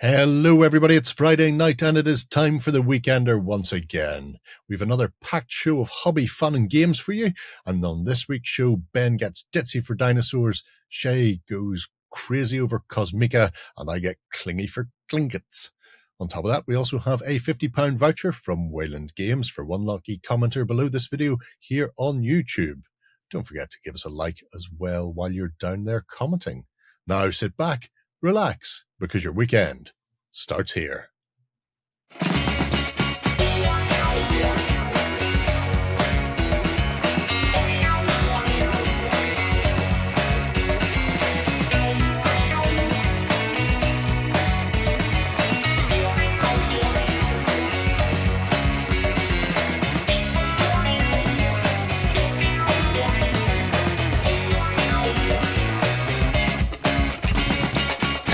Hello everybody, it's Friday night and it is time for the Weekender once again. We have another packed show of hobby, fun and games for you, and on this week's show, Ben gets ditzy for dinosaurs, Shay goes crazy over Kosmika, and I get clingy for Tlingits. On top of that, we also have a £50 voucher from Wayland Games for one lucky commenter below this video here on YouTube. Don't forget to give us a like as well while you're down there commenting. Now sit back, relax, because your weekend starts here.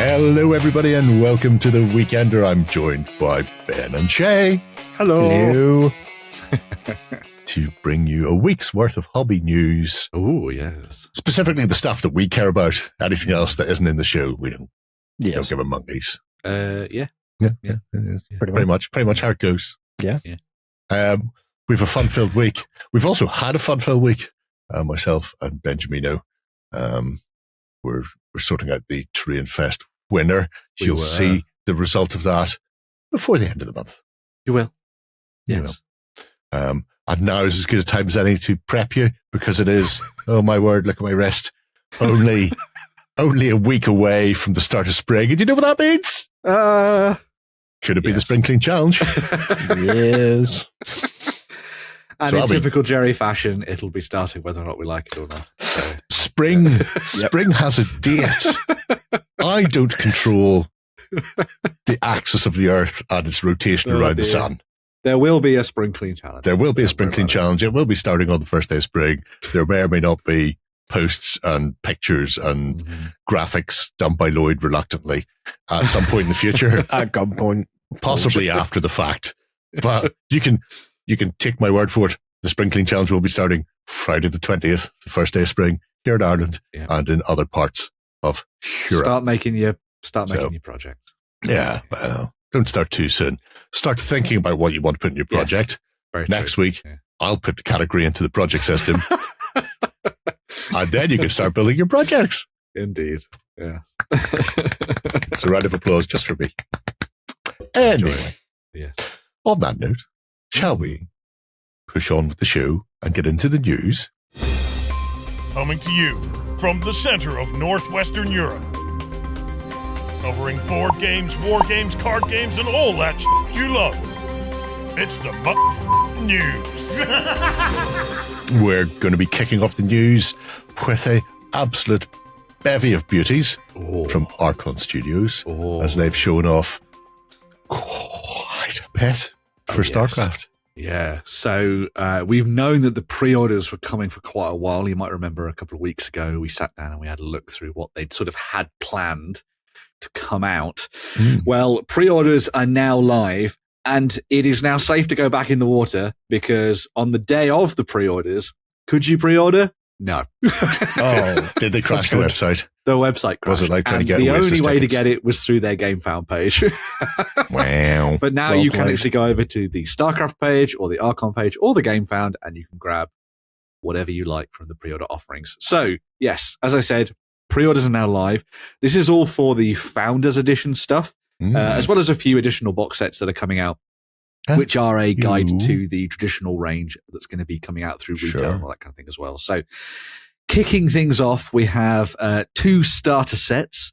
Hello everybody and welcome to the Weekender. I'm joined by Ben and Shay. Hello. To bring you a week's worth of hobby news. Oh, yes. Specifically the stuff that we care about. Anything else that isn't in the show, we don't give a monkeys. Yeah. It is. Pretty much how it goes. Yeah. We've a fun-filled week. We've also had a fun-filled week. Myself and Benjamino. We're sorting out the Terran Fest winner. You'll see the result of that before the end of the month. You will. Yes. And now is as good a time as any to prep you, because it is, oh my word, look at my wrist, only a week away from the start of spring. And you know what that means? Could it be the Spring Clean Challenge? Yes. And in typical Jerry fashion, it'll be starting whether or not we like it or not. So. Spring has a date. I don't control the axis of the Earth and its rotation around the sun. There will be a Spring Clean Challenge. There will be a Spring Clean Challenge. It will be starting on the first day of spring. There may or may not be posts and pictures and graphics done by Lloyd reluctantly at some point in the future. At gunpoint. Possibly after the fact. But you can take my word for it. The Spring Clean Challenge will be starting Friday the 20th, the first day of spring, here in Ireland and in other parts of Europe. Start making your project. Yeah, well, don't start too soon. Start thinking about what you want to put in your project. Yes, next week, I'll put the category into the project system. And then you can start building your projects. Indeed. Yeah. It's a round of applause just for me. Anyway, on that note, shall we push on with the show and get into the news? Coming to you from the center of Northwestern Europe. Covering board games, war games, card games, and all that you love. It's the news. We're going to be kicking off the news with a absolute bevy of beauties from Archon Studios, as they've shown off quite a bit for StarCraft. Yeah, so we've known that the pre-orders were coming for quite a while. You might remember a couple of weeks ago, we sat down and we had a look through what they'd sort of had planned to come out. Well, pre-orders are now live, and it is now safe to go back in the water, because on the day of the pre-orders, could you pre-order? No. Did they crash the website? The website crashed. Was it like trying to get the only way to get it was through their Gamefound page. Wow. But now you can actually go over to the StarCraft page or the Archon page or the Gamefound, and you can grab whatever you like from the pre-order offerings. So, yes, as I said, pre-orders are now live. This is all for the Founders Edition stuff, as well as a few additional box sets that are coming out, which are a guide to the traditional range that's going to be coming out through retail and all that kind of thing as well. So, kicking things off, we have 2 starter sets.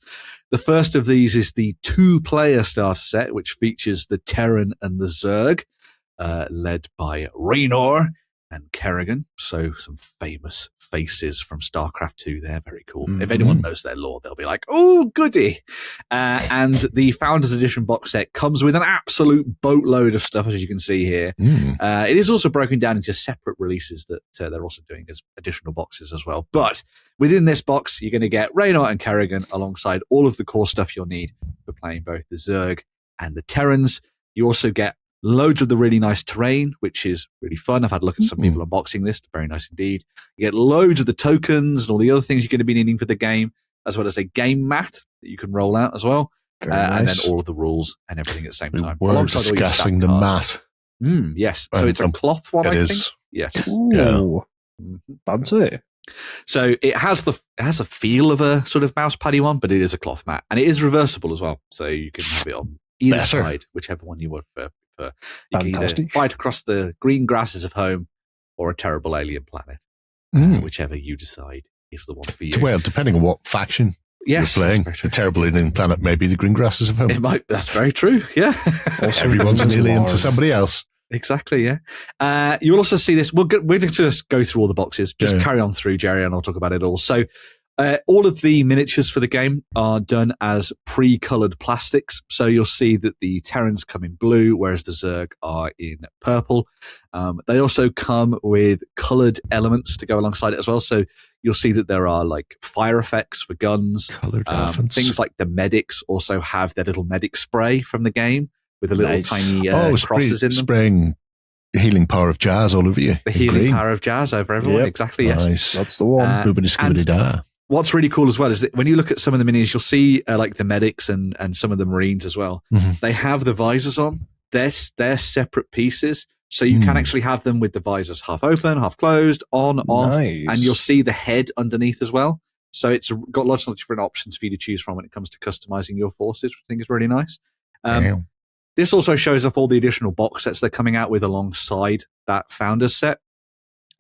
The first of these is the 2-player starter set, which features the Terran and the Zerg, led by Raynor and Kerrigan. So some famous faces from StarCraft 2 there. Very cool. If anyone knows their lore, they'll be like, oh, goody. And the Founders Edition box set comes with an absolute boatload of stuff, as you can see here. It is also broken down into separate releases that they're also doing as additional boxes as well. But within this box, you're going to get Raynor and Kerrigan alongside all of the core stuff you'll need for playing both the Zerg and the Terrans. You also get loads of the really nice terrain, which is really fun. I've had a look at some people unboxing this. Very nice indeed. You get loads of the tokens and all the other things you're going to be needing for the game, as well as a game mat that you can roll out as well. Very and nice. then all of the rules and everything at the same We time. were alongside all your discussing stat the cards. mat. Yes. So it's a cloth one, It I is. think. Yes. Ooh, Mhm. fancy. So it has the feel of a sort of mouse paddy one, but it is a cloth mat, and it is reversible as well. So you can have it on either Better. side, whichever one you would prefer. You can either Fantastic. fight across the green grasses of home or a terrible alien planet, whichever you decide is the one for you. Well, depending on what faction Yes, you're playing, that's very the terrible alien planet may be the green grasses of home. It might. That's very true. Yeah. Also, Everyone's an It's alien large. to somebody else. Exactly, yeah. You'll also see this. We're going to just go through all the boxes. Just Yeah. carry on through, Jerry, and I'll talk about it all. So all of the miniatures for the game are done as pre-coloured plastics. So you'll see that the Terrans come in blue, whereas the Zerg are in purple. They also come with coloured elements to go alongside it as well. So you'll see that there are like fire effects for guns. Coloured elephants. Things like the medics also have their little medic spray from the game with the little Nice. tiny crosses in them. spraying healing power of jazz all over you. The in healing green. power of jazz over everyone. Yep. Exactly, yes. Nice. That's the one. Boobity scoobity da. What's really cool as well is that when you look at some of the minis, you'll see like the medics and some of the Marines as well. Mhm. They have the visors on. They're separate pieces. So you can actually have them with the visors half open, half closed, on, off. Nice. And you'll see the head underneath as well. So it's got lots of different options for you to choose from when it comes to customizing your forces, which I think is really nice. Yeah. This also shows off all the additional box sets they're coming out with alongside that Founders set.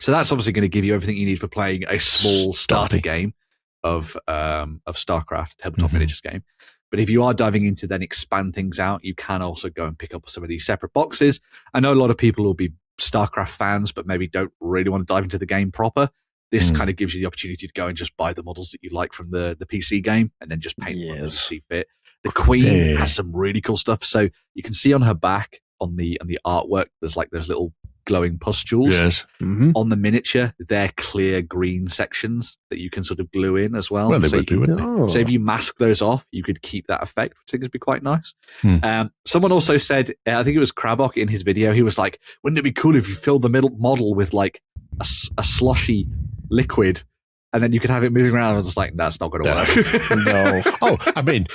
So that's obviously going to give you everything you need for playing a small starter Starty. game of StarCraft Tabletop Mhm. Miniatures Game. But if you are diving into then expand things out, you can also go and pick up some of these separate boxes. I know a lot of people will be StarCraft fans, but maybe don't really want to dive into the game proper. This kind of gives you the opportunity to go and just buy the models that you like from the PC game and then just paint them as you Yes. see fit. The Queen Yeah. has some really cool stuff. So you can see on her back on the artwork, there's like those little glowing pustules. Yes. Mhm. On the miniature, they're clear green sections that you can sort of glue in as well. Well, they so, would you do can, it. Oh. so if you mask those off, you could keep that effect, which I think would be quite nice. Hmm. Someone also said, I think it was Krabok in his video, he was like, wouldn't it be cool if you filled the middle model with like a slushy liquid and then you could have it moving around? I was just like, that's not going to work. No. Oh, I mean,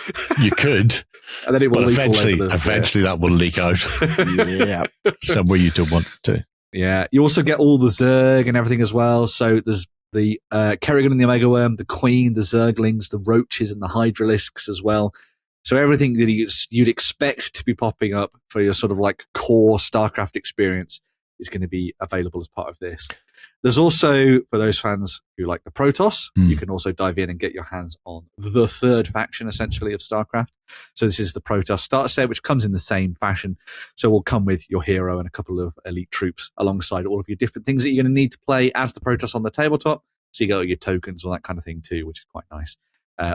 you could, And then it will but leak all over eventually that will leak out Yeah. somewhere you don't want it to. Yeah, you also get all the Zerg and everything as well. So there's the Kerrigan and the Omega Worm, the Queen, the Zerglings, the Roaches and the Hydralisks as well. So everything that you'd expect to be popping up for your sort of like core StarCraft experience is going to be available as part of this. There's also, for those fans who like the Protoss, you can also dive in and get your hands on the third faction, essentially, of StarCraft. So this is the Protoss starter set, which comes in the same fashion. So will come with your hero and a couple of elite troops alongside all of your different things that you're going to need to play as the Protoss on the tabletop. So you get all your tokens, all that kind of thing too, which is quite nice.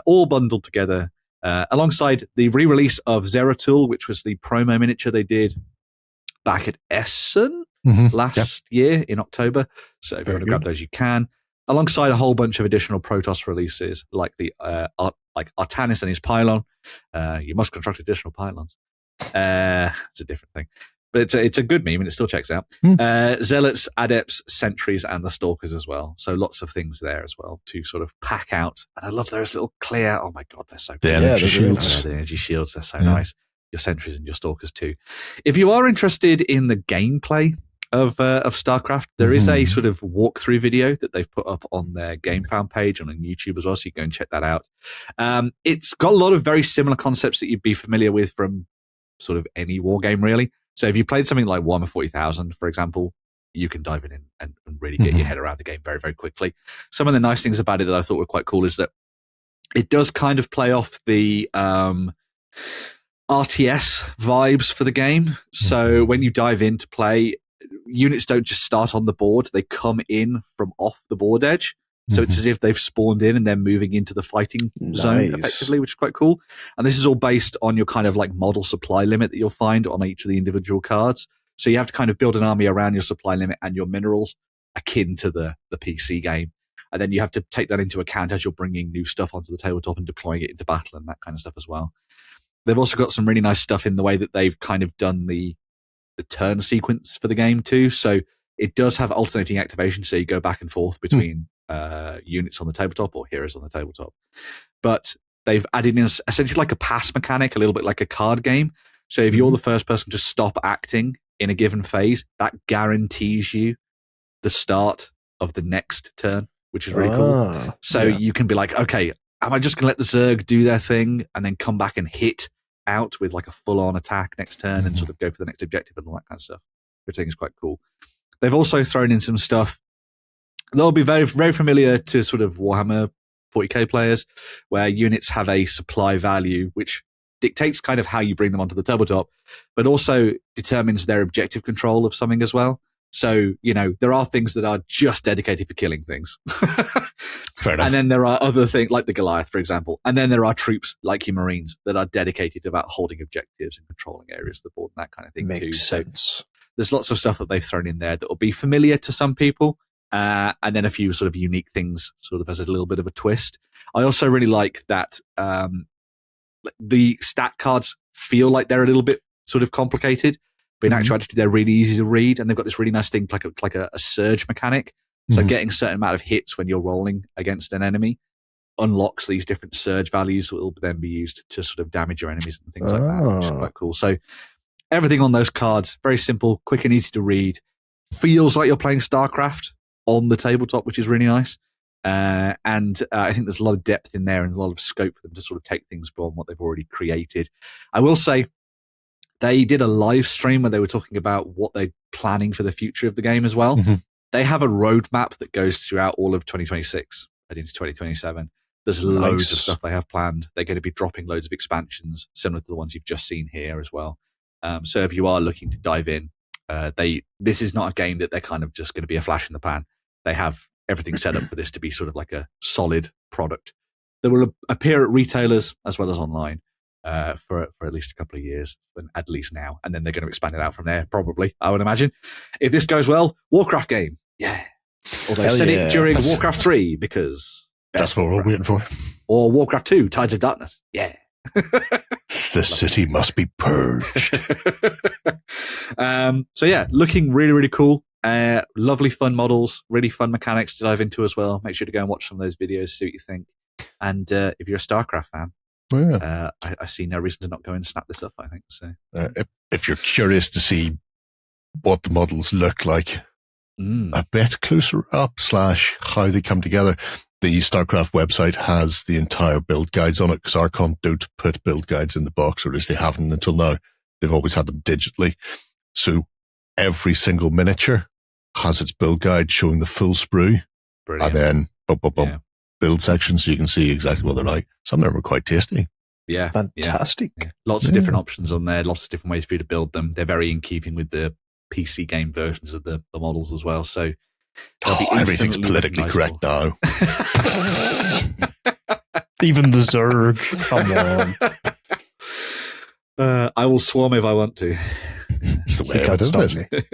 All bundled together alongside the re-release of Zeratul, which was the promo miniature they did back at Essen last year in October. So if you want to grab those, you can. Alongside a whole bunch of additional Protoss releases, like the Artanis and his pylon. You must construct additional pylons. It's a different thing. But it's a good meme and it still checks out. Zealots, Adepts, Sentries, and the Stalkers as well. So lots of things there as well to sort of pack out. And I love those little clear, oh my God, they're so The cool. energy they're really shields. The energy shields, they're so nice. Your Sentries and your Stalkers too. If you are interested in the gameplay of StarCraft, there is a sort of walkthrough video that they've put up on their Gamefound page and on YouTube as well, so you can go and check that out. It's got a lot of very similar concepts that you'd be familiar with from sort of any war game, really. So if you played something like Warhammer 40,000, for example, you can dive in and really get your head around the game very, very quickly. Some of the nice things about it that I thought were quite cool is that it does kind of play off the RTS vibes for the game. So when you dive in to play, units don't just start on the board, they come in from off the board edge. So it's as if they've spawned in and they're moving into the fighting zone Nice. effectively, which is quite cool. And this is all based on your kind of like model supply limit that you'll find on each of the individual cards. So you have to kind of build an army around your supply limit and your minerals, akin to the PC game. And then you have to take that into account as you're bringing new stuff onto the tabletop and deploying it into battle and that kind of stuff as well. They've also got some really nice stuff in the way that they've kind of done the turn sequence for the game too. So it does have alternating activation. So you go back and forth between units on the tabletop or heroes on the tabletop. But they've added in essentially like a pass mechanic, a little bit like a card game. So if you're the first person to stop acting in a given phase, that guarantees you the start of the next turn, which is really cool. So you can be like, okay, am I just going to let the Zerg do their thing and then come back and hit out with like a full-on attack next turn and sort of go for the next objective and all that kind of stuff, which I think is quite cool. They've also thrown in some stuff that'll be very, very familiar to sort of Warhammer 40k players, where units have a supply value, which dictates kind of how you bring them onto the tabletop, but also determines their objective control of something as well. So, there are things that are just dedicated for killing things. Fair enough. And then there are other things like the Goliath, for example. And then there are troops like your Marines that are dedicated to about holding objectives and controlling areas of the board and that kind of thing. Makes sense. So there's lots of stuff that they've thrown in there that will be familiar to some people. And then a few sort of unique things sort of as a little bit of a twist. I also really like that the stat cards feel like they're a little bit sort of complicated, but in actuality they're really easy to read, and they've got this really nice thing like a surge mechanic. So getting a certain amount of hits when you're rolling against an enemy unlocks these different surge values that will then be used to sort of damage your enemies and things like that, which is quite cool. So everything on those cards, very simple, quick and easy to read. Feels like you're playing StarCraft on the tabletop, which is really nice. And I think there's a lot of depth in there and a lot of scope for them to sort of take things beyond what they've already created. I will say they did a live stream where they were talking about what they're planning for the future of the game as well. They have a roadmap that goes throughout all of 2026 and into 2027. There's loads of stuff they have planned. They're going to be dropping loads of expansions, similar to the ones you've just seen here as well. So if you are looking to dive in, this is not a game that they're kind of just going to be a flash in the pan. They have everything set up for this to be sort of like a solid product that will appear at retailers as well as online for at least a couple of years, at least now. And then they're going to expand it out from there, probably, I would imagine. If this goes well, Warcraft game. Yeah. Or they said it during Warcraft 3 because... That's what we're waiting for. Or Warcraft 2, Tides of Darkness. Yeah. The city must be purged. So yeah, looking really, really cool. Lovely fun models, really fun mechanics to dive into as well. Make sure to go and watch some of those videos, see what you think. And if you're a StarCraft fan, I see no reason to not go and snap this up, I think. So if you're curious to see what the models look like, a bit closer up / how they come together, the StarCraft website has the entire build guides on it, because Archon don't put build guides in the box, or at least they haven't until now. They've always had them digitally. So every single miniature has its build guide showing the full sprue. Brilliant. And then build sections, so you can see exactly what they're like. Some of them are quite tasty. Yeah. Fantastic. Yeah. Lots of different options on there, lots of different ways for you to build them. They're very in keeping with the PC game versions of the models as well. So everything's politically correct now. Even the Zerg. Come on. I will swarm if I want to. It's the way of it, isn't it?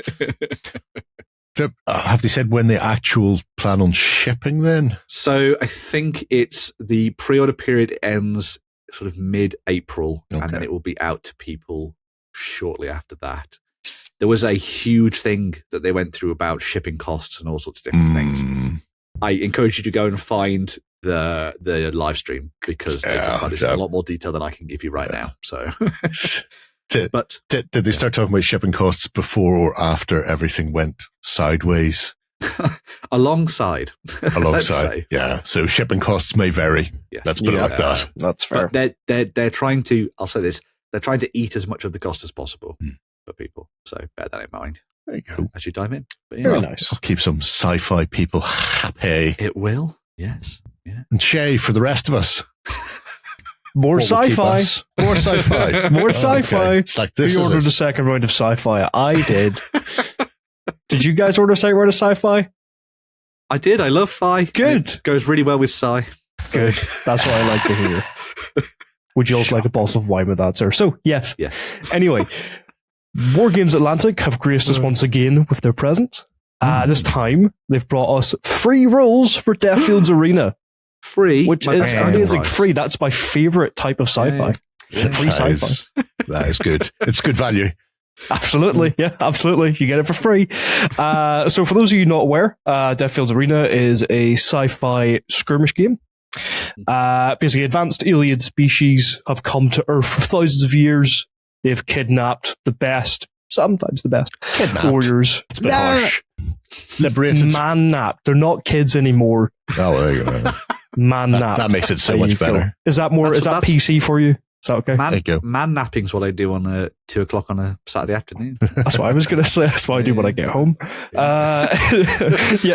So, have they said when the actual plan on shipping then? So I think it's the pre-order period ends sort of mid-April, and then it will be out to people shortly after that. There was a huge thing that they went through about shipping costs and all sorts of different things. I encourage you to go and find the live stream, because they talk about this in a lot more detail than I can give you right now. So, but did they start talking about shipping costs before or after everything went sideways? Alongside, yeah. So shipping costs may vary. Yeah. Let's put it like that. That's fair. But they're trying to. I'll say this: they're trying to eat as much of the cost as possible for people. So bear that in mind. There you go. As you dive in. But, Very nice. I'll keep some sci-fi people happy. It will. Yes. Yeah. And Shay for the rest of us. More sci-fi. More sci-fi. More sci-fi. Okay. It's like this. We ordered the second round of sci-fi. I did. Did you guys order a second round of sci-fi? I did. I love Fi. Good. It goes really well with Sci. Good. That's what I like to hear. Would you also like a bottle of wine with that, sir? So, yes. Yeah. Anyway, Wargames Atlantic have graced us once again with their presence. This time, they've brought us free rolls for Deathfield's Arena. Free? Which is amazing. Right. Free. That's my favorite type of sci-fi. Free sci-fi. That is good. It's good value. Absolutely. Yeah, absolutely. You get it for free. So for those of you not aware, Deathfield's Arena is a sci-fi skirmish game Basically, advanced alien species have come to Earth for thousands of years. They've kidnapped the best, sometimes the best, warriors. It's a bit harsh. Liberated. Man-napped. They're not kids anymore. Oh, there you go. Man-napped. That makes it so much better. Is that more? Is that PC for you? Is that okay? Man napping's what I do on 2 o'clock on a Saturday afternoon. That's what I was going to say. That's what I do when I get home.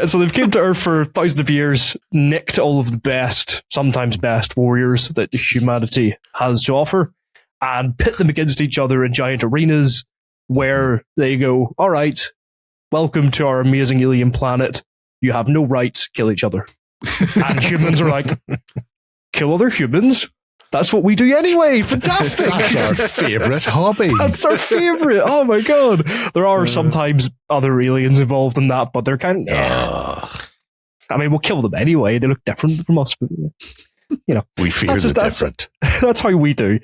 So they've came to Earth for thousands of years, nicked all of the best, sometimes best warriors that humanity has to offer, and pit them against each other in giant arenas where they go, all right, welcome to our amazing alien planet. You have no right to kill each other. And humans are like, kill other humans? That's what we do anyway. Fantastic. That's our favourite hobby. That's our favourite. Oh my god. There are sometimes other aliens involved in that, but they're kind of... I mean, we'll kill them anyway. They look different from us, but you know. We fear the different. That's how we do.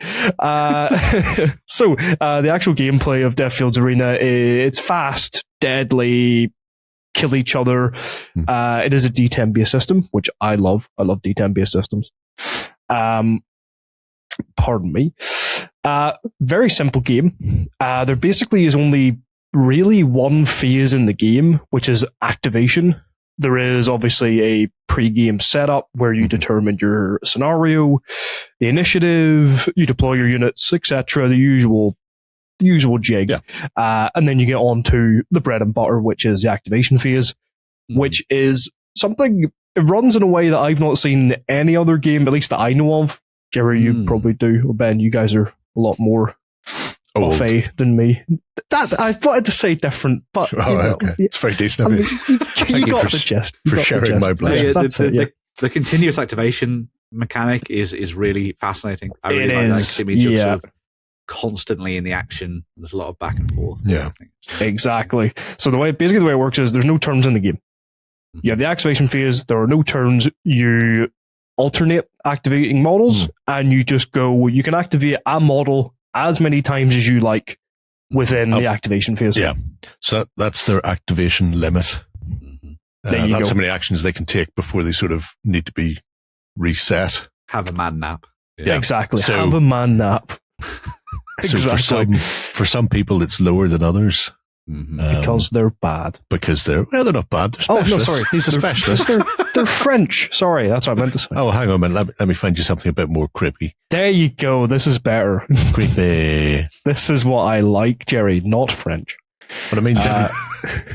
So, the actual gameplay of Deathfield's Arena, it's fast, deadly, kill each other. It is a D10 based system, which I love. I love D10 based systems. Pardon me. Very simple game. There basically is only really one phase in the game, which is activation. There is obviously a pre-game setup where you determine your scenario, the initiative, you deploy your units, etc. The usual jig. Yeah. And then you get on to the bread and butter, which is the activation phase, which is something, it runs in a way that I've not seen any other game, at least that I know of. Jerry, you probably do, or Ben, you guys are a lot more buffet than me. That I wanted to say different, but okay. It's very decent of you. You got the gist. For sharing my pleasure. The continuous activation mechanic is really fascinating. I really like that image of sort of constantly in the action. There's a lot of back and forth. Yeah, exactly. So the way it works is there's no turns in the game. You have the activation phase. There are no turns. You alternate activating models, and you just go. You can activate a model as many times as you like within the activation phase. Yeah. So that's their activation limit. That's how many actions they can take before they sort of need to be reset. Have a man nap. Yeah, exactly. So, have a man nap. So for some people, it's lower than others. Because they're bad. Because they're not bad. They're specialists. Oh, no, sorry. He's a specialist. They're French. Sorry, that's what I meant to say. Oh, hang on a minute. Let me find you something a bit more creepy. There you go. This is better. Creepy. This is what I like, Jerry, not French. But I mean,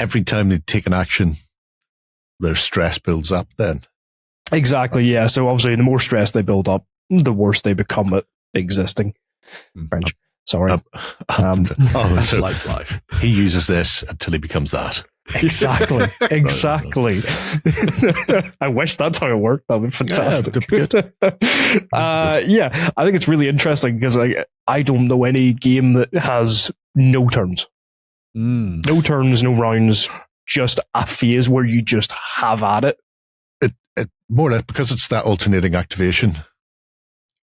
every time they take an action, their stress builds up then. Exactly, yeah. So obviously, the more stress they build up, the worse they become at existing. French. Sorry. So like life. He uses this until he becomes that. Exactly. I wish that's how it worked. That would be fantastic. Yeah, I think it's really interesting because I don't know any game that has no turns. No turns, no rounds, just a phase where you just have at it. It more or less, because it's that alternating activation,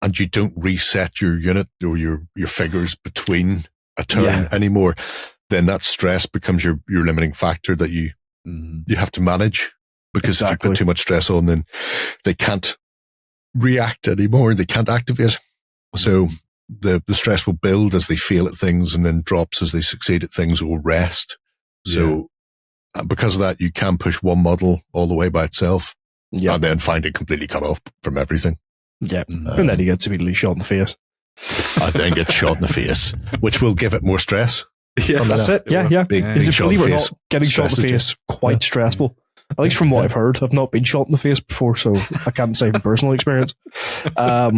and you don't reset your unit or your figures between a turn anymore, then that stress becomes your limiting factor that you have to manage. Because if you put too much stress on, then they can't react anymore. They can't activate. So the stress will build as they fail at things, and then drops as they succeed at things or rest. So because of that, you can push one model all the way by itself and then find it completely cut off from everything. Yeah, and then he gets immediately shot in the face. I then get shot in the face, which will give it more stress. Yeah, that's it. Yeah. Being shot in the face. Getting shot in the face, quite stressful. At least from what I've heard. I've not been shot in the face before, so I can't say from personal experience. But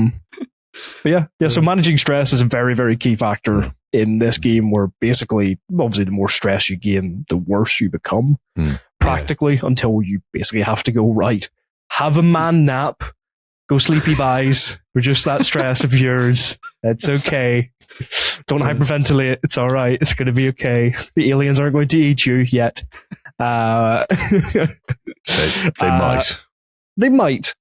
so managing stress is a very, very key factor in this game, where basically, obviously, the more stress you gain, the worse you become, practically, until you basically have to go, right, have a man nap, go sleepy buys, reduce that stress of yours. It's okay. Don't hyperventilate. It's all right. It's going to be okay. The aliens aren't going to eat you yet. They might. They might.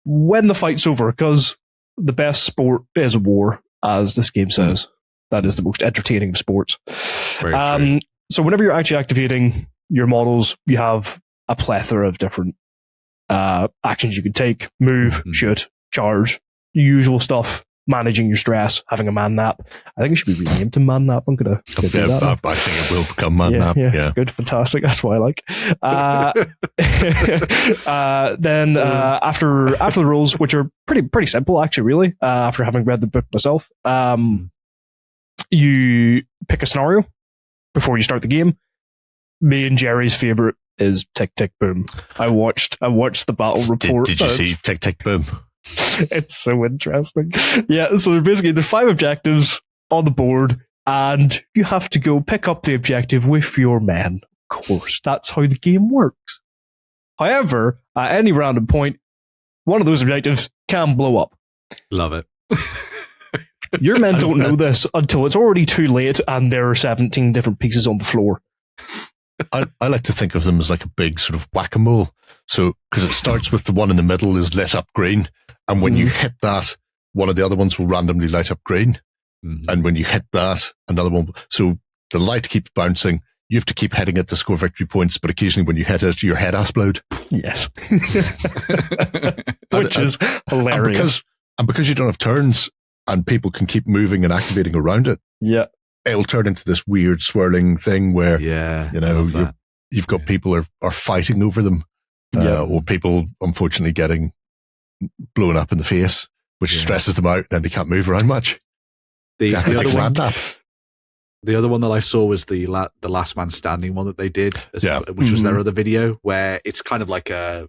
When the fight's over, because the best sport is war, as this game says. That is the most entertaining of sports. So whenever you're actually activating your models, you have a plethora of different actions you could take, move, shoot, charge, usual stuff. Managing your stress, having a man nap. I think it should be renamed to man nap. I'm gonna do that. I think it will become man nap. Yeah, good, fantastic. That's what I like. Then after the rules, which are pretty simple, actually, really. After having read the book myself, you pick a scenario before you start the game. Me and Jerry's favorite is Tick Tick Boom. I watched the battle report. Did you see Tick Tick Boom? It's so interesting. Yeah, so basically there's 5 objectives on the board, and you have to go pick up the objective with your men. Of course, that's how the game works. However, at any random point, one of those objectives can blow up. Love it. Your men don't know this until it's already too late and there are 17 different pieces on the floor. I like to think of them as like a big sort of whack-a-mole. So, because it starts with the one in the middle is lit up green, and when you hit that, one of the other ones will randomly light up green. And when you hit that, another one. So the light keeps bouncing. You have to keep hitting it to score victory points, but occasionally when you hit it, your head explode. Yes. Which is hilarious. And because you don't have turns and people can keep moving and activating around it, it'll turn into this weird swirling thing where, you've got people are fighting over them, or people unfortunately getting blown up in the face, which stresses them out. Then they can't move around much. The other one that I saw was the Last Man Standing one that they did, which was their other video, where it's kind of like a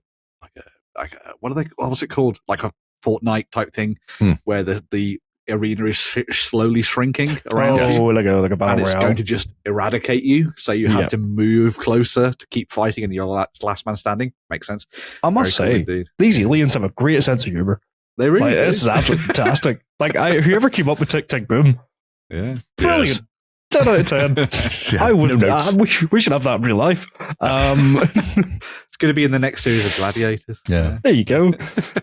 what was it called? Like a Fortnite type thing, where the arena is slowly shrinking around you. Like a battle and it's royale. going to just eradicate you, so you have to move closer to keep fighting, and you're last man standing. Makes sense. I must say, these aliens have a great sense of humor. They really do. This is absolutely fantastic. Like, whoever came up with Tick Tick Boom, brilliant. 10 out of 10. We should have that in real life. It's going to be in the next series of Gladiators. Yeah. There you go.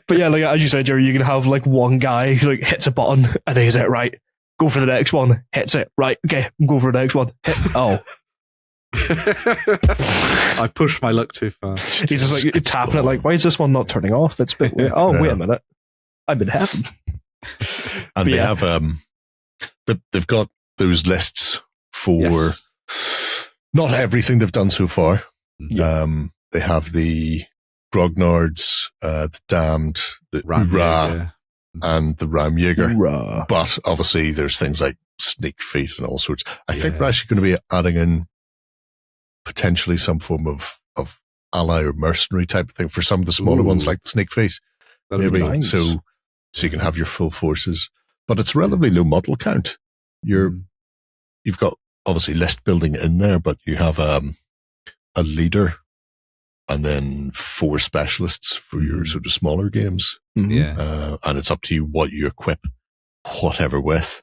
But yeah, like as you said, Jerry, you can have like one guy who like hits a button and he's like, right, go for the next one. Hits it. Right, okay, go for the next one. I pushed my luck too far. He's just like tapping it like, why is this one not turning off? It's a bit weird. Wait a minute. I'm in heaven. And they have they've got those lists for not everything they've done so far. They have the Grognards, the Damned, the Ura, and the Ramjäger. But obviously there's things like Sneak Feet and all sorts. I think we're actually going to be adding in potentially some form of ally or mercenary type of thing for some of the smaller ones like the Sneak Feet. That'd be nice. So you can have your full forces. But it's relatively low model count. You've got obviously list building in there, but you have a leader and then 4 specialists for your sort of smaller games. And it's up to you what you equip whatever with.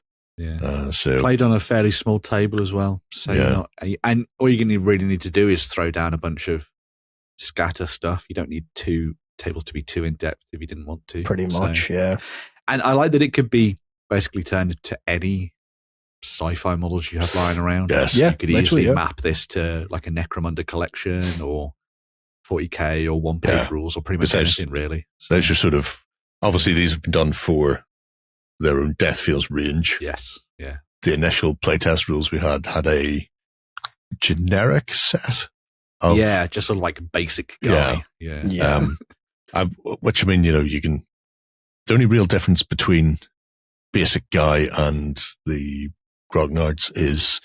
So played on a fairly small table as well. So and all you really need to do is throw down a bunch of scatter stuff. You don't need 2 tables to be too in depth if you didn't want to. Pretty much, yeah. And I like that it could be basically turned into any sci-fi models you have lying around. Yes. You could easily map this to like a Necromunda collection or 40k or one-page rules or pretty much anything really. So those are sort of, obviously these have been done for their own Death Fields range. Yes, yeah. The initial playtest rules we had a generic set of... just sort of like a basic guy. Which I mean, you can... The only real difference between basic guy and the Grognards is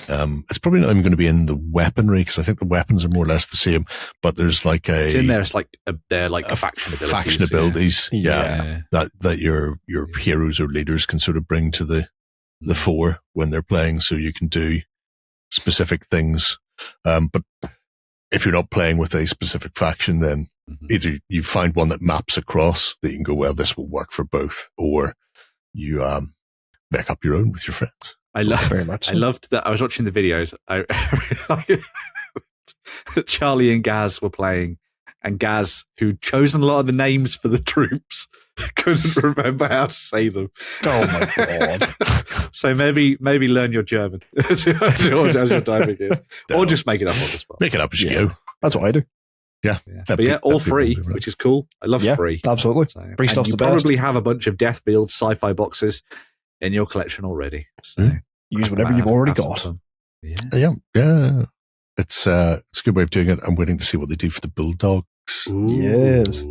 it's probably not even going to be in the weaponry because I think the weapons are more or less the same, but there's like it's in there. It's like they're like faction abilities. That your heroes or leaders can sort of bring to the fore when they're playing, so you can do specific things. But if you're not playing with a specific faction, then either you find one that maps across that you can go, well, this will work for both, or you make up your own with your friends. I loved that. I was watching the videos. Charlie and Gaz were playing, and Gaz, who'd chosen a lot of the names for the troops, couldn't remember how to say them. Oh my god! So maybe learn your German as you're diving in, or just make it up on the spot. Make it up as you go. That's what I do. Yeah. But yeah, all free, which is cool. I love free. Absolutely. So, Free and stuff's you the best. probably have a bunch of Deathfield Sci-Fi boxes in your collection already. So use whatever you've already got. Yeah. It's a good way of doing it. I'm waiting to see what they do for the Bulldogs. Ooh, yes.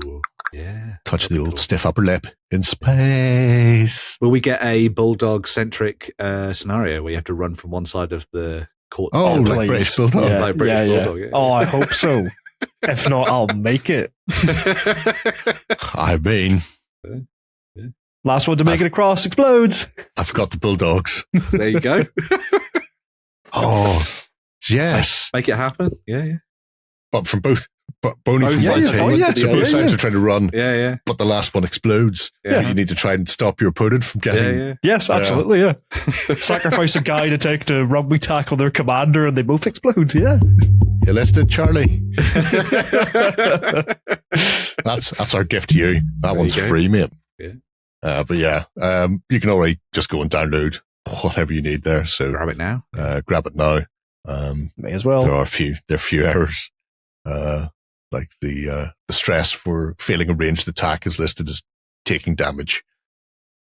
Yeah. Touch the old stiff upper lip in space. Will we get a Bulldog-centric scenario where you have to run from one side of the court? Oh, like please. British Bulldog. Yeah, Like British Bulldog, yeah. Oh, I hope so. If not, I'll make it. I mean, Last one to make it across explodes. I've got the Bulldogs. There you go. Oh, yes. Make it happen. Yeah. But from both, only Both from sides. one team. Oh, yeah. So both sides are trying to run, Yeah. but the last one explodes. Yeah. You need to try and stop your opponent from getting... Yeah. Yes, absolutely, yeah. Sacrifice a guy to take to rugby tackle their commander and they both explode, yeah. You listed, Charlie? That's our gift to you. That one's you go. free, mate. Yeah. But yeah, you can already just go and download whatever you need there. So Grab it now. grab it now. May as well. There are a few errors. Like the stress for failing a ranged attack is listed as taking damage.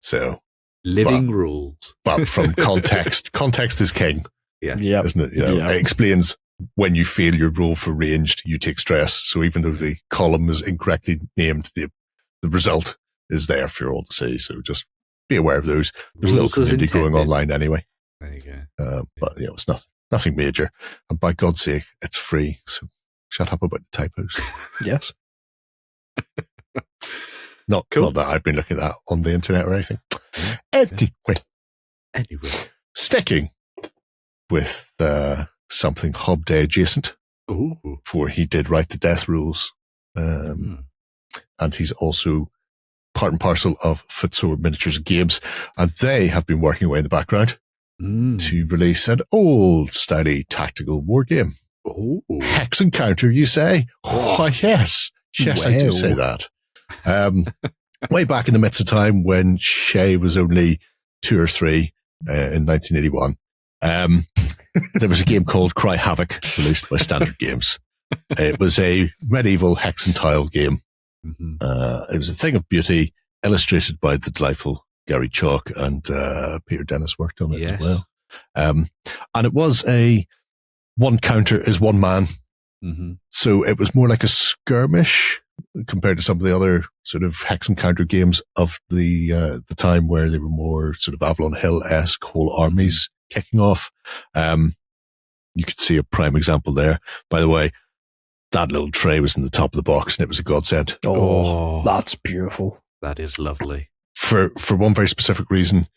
So Living rules. but from context is king, Yeah. isn't it? It explains when you fail your roll for ranged, you take stress. So even though the column is incorrectly named, the result is there for you all to see. So just be aware of those. There's a little Rules as community going intended. online anyway. There you go. But it's nothing major. And by God's sake, it's free. So shut up about the typos. Yes. Not that I've been looking at that on the internet or anything. Anyway, sticking with something Hub Day adjacent, Ooh. for he did write the death rules. And he's also part and parcel of Footsore Miniatures Games. And they have been working away in the background to release an old styly tactical war game. Ooh. Hex Encounter, you say? Oh, yes. Yes, I do Wow. say that. Way back in the midst of time when Shay was only 2 or 3 in 1981, there was a game called Cry Havoc released by Standard Games. It was a medieval hex and tile game. Mm-hmm. It was a thing of beauty, illustrated by the delightful Gary Chalk, and Peter Dennis worked on it as well. And it was a one counter is one man. Mm-hmm. So it was more like a skirmish compared to some of the other sort of hex and counter games of the time, where they were more sort of Avalon Hill-esque, whole armies kicking off. You could see a prime example there. By the way, that little tray was in the top of the box, and it was a godsend. Oh, that's beautiful. That is lovely. For one very specific reason.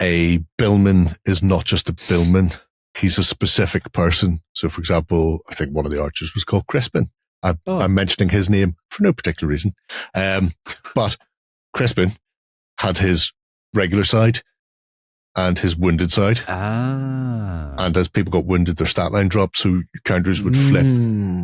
A billman is not just a billman. He's a specific person. So, for example, I think one of the archers was called Crispin. I'm mentioning his name for no particular reason. But Crispin had his regular side and his wounded side. And as people got wounded, their stat line dropped, so counters would flip.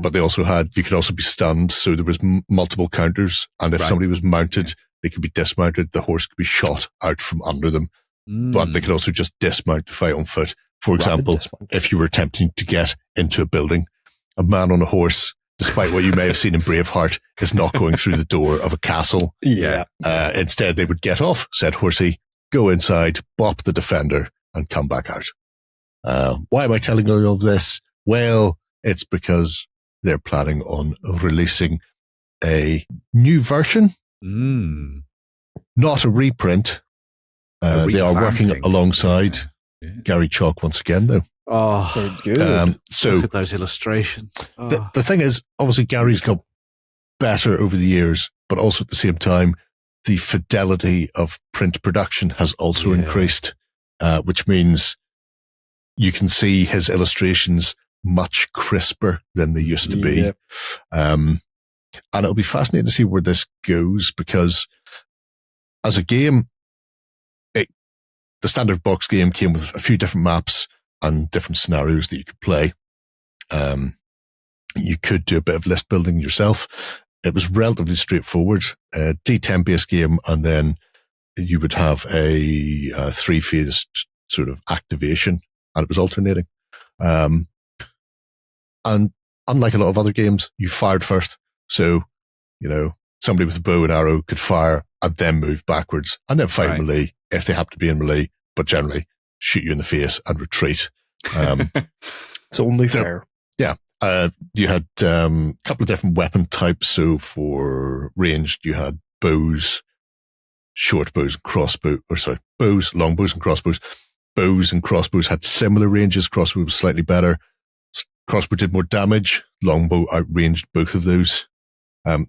But you could also be stunned, so there was multiple counters. And if somebody was mounted, they could be dismounted. The horse could be shot out from under them. But they could also just dismount to fight on foot. For example, if you were attempting to get into a building, a man on a horse, despite what you may have seen in Braveheart, is not going through the door of a castle. Yeah. Instead, they would get off, said horsey, go inside, bop the defender, and come back out. Why am I telling you all of this? Well, it's because they're planning on releasing a new version, not a reprint. They are working alongside Gary Chalk once again, though. Oh, very good. So look at those illustrations. Oh. The thing is, obviously, Gary's got better over the years, but also at the same time, the fidelity of print production has also increased, which means you can see his illustrations much crisper than they used to be. And it'll be fascinating to see where this goes, because as a game, the standard box game came with a few different maps and different scenarios that you could play. You could do a bit of list building yourself. It was relatively straightforward, a D10 based game, and then you would have a 3-phased sort of activation, and it was alternating. And unlike a lot of other games, you fired first. So, somebody with a bow and arrow could fire and then move backwards and then fight melee if they happen to be in melee, but generally shoot you in the face and retreat. It's only fair. Yeah. You had a couple of different weapon types. So for ranged, you had bows, short bows, bows, long bows and crossbows. Bows and crossbows had similar ranges. Crossbow was slightly better. Crossbow did more damage. Longbow outranged both of those.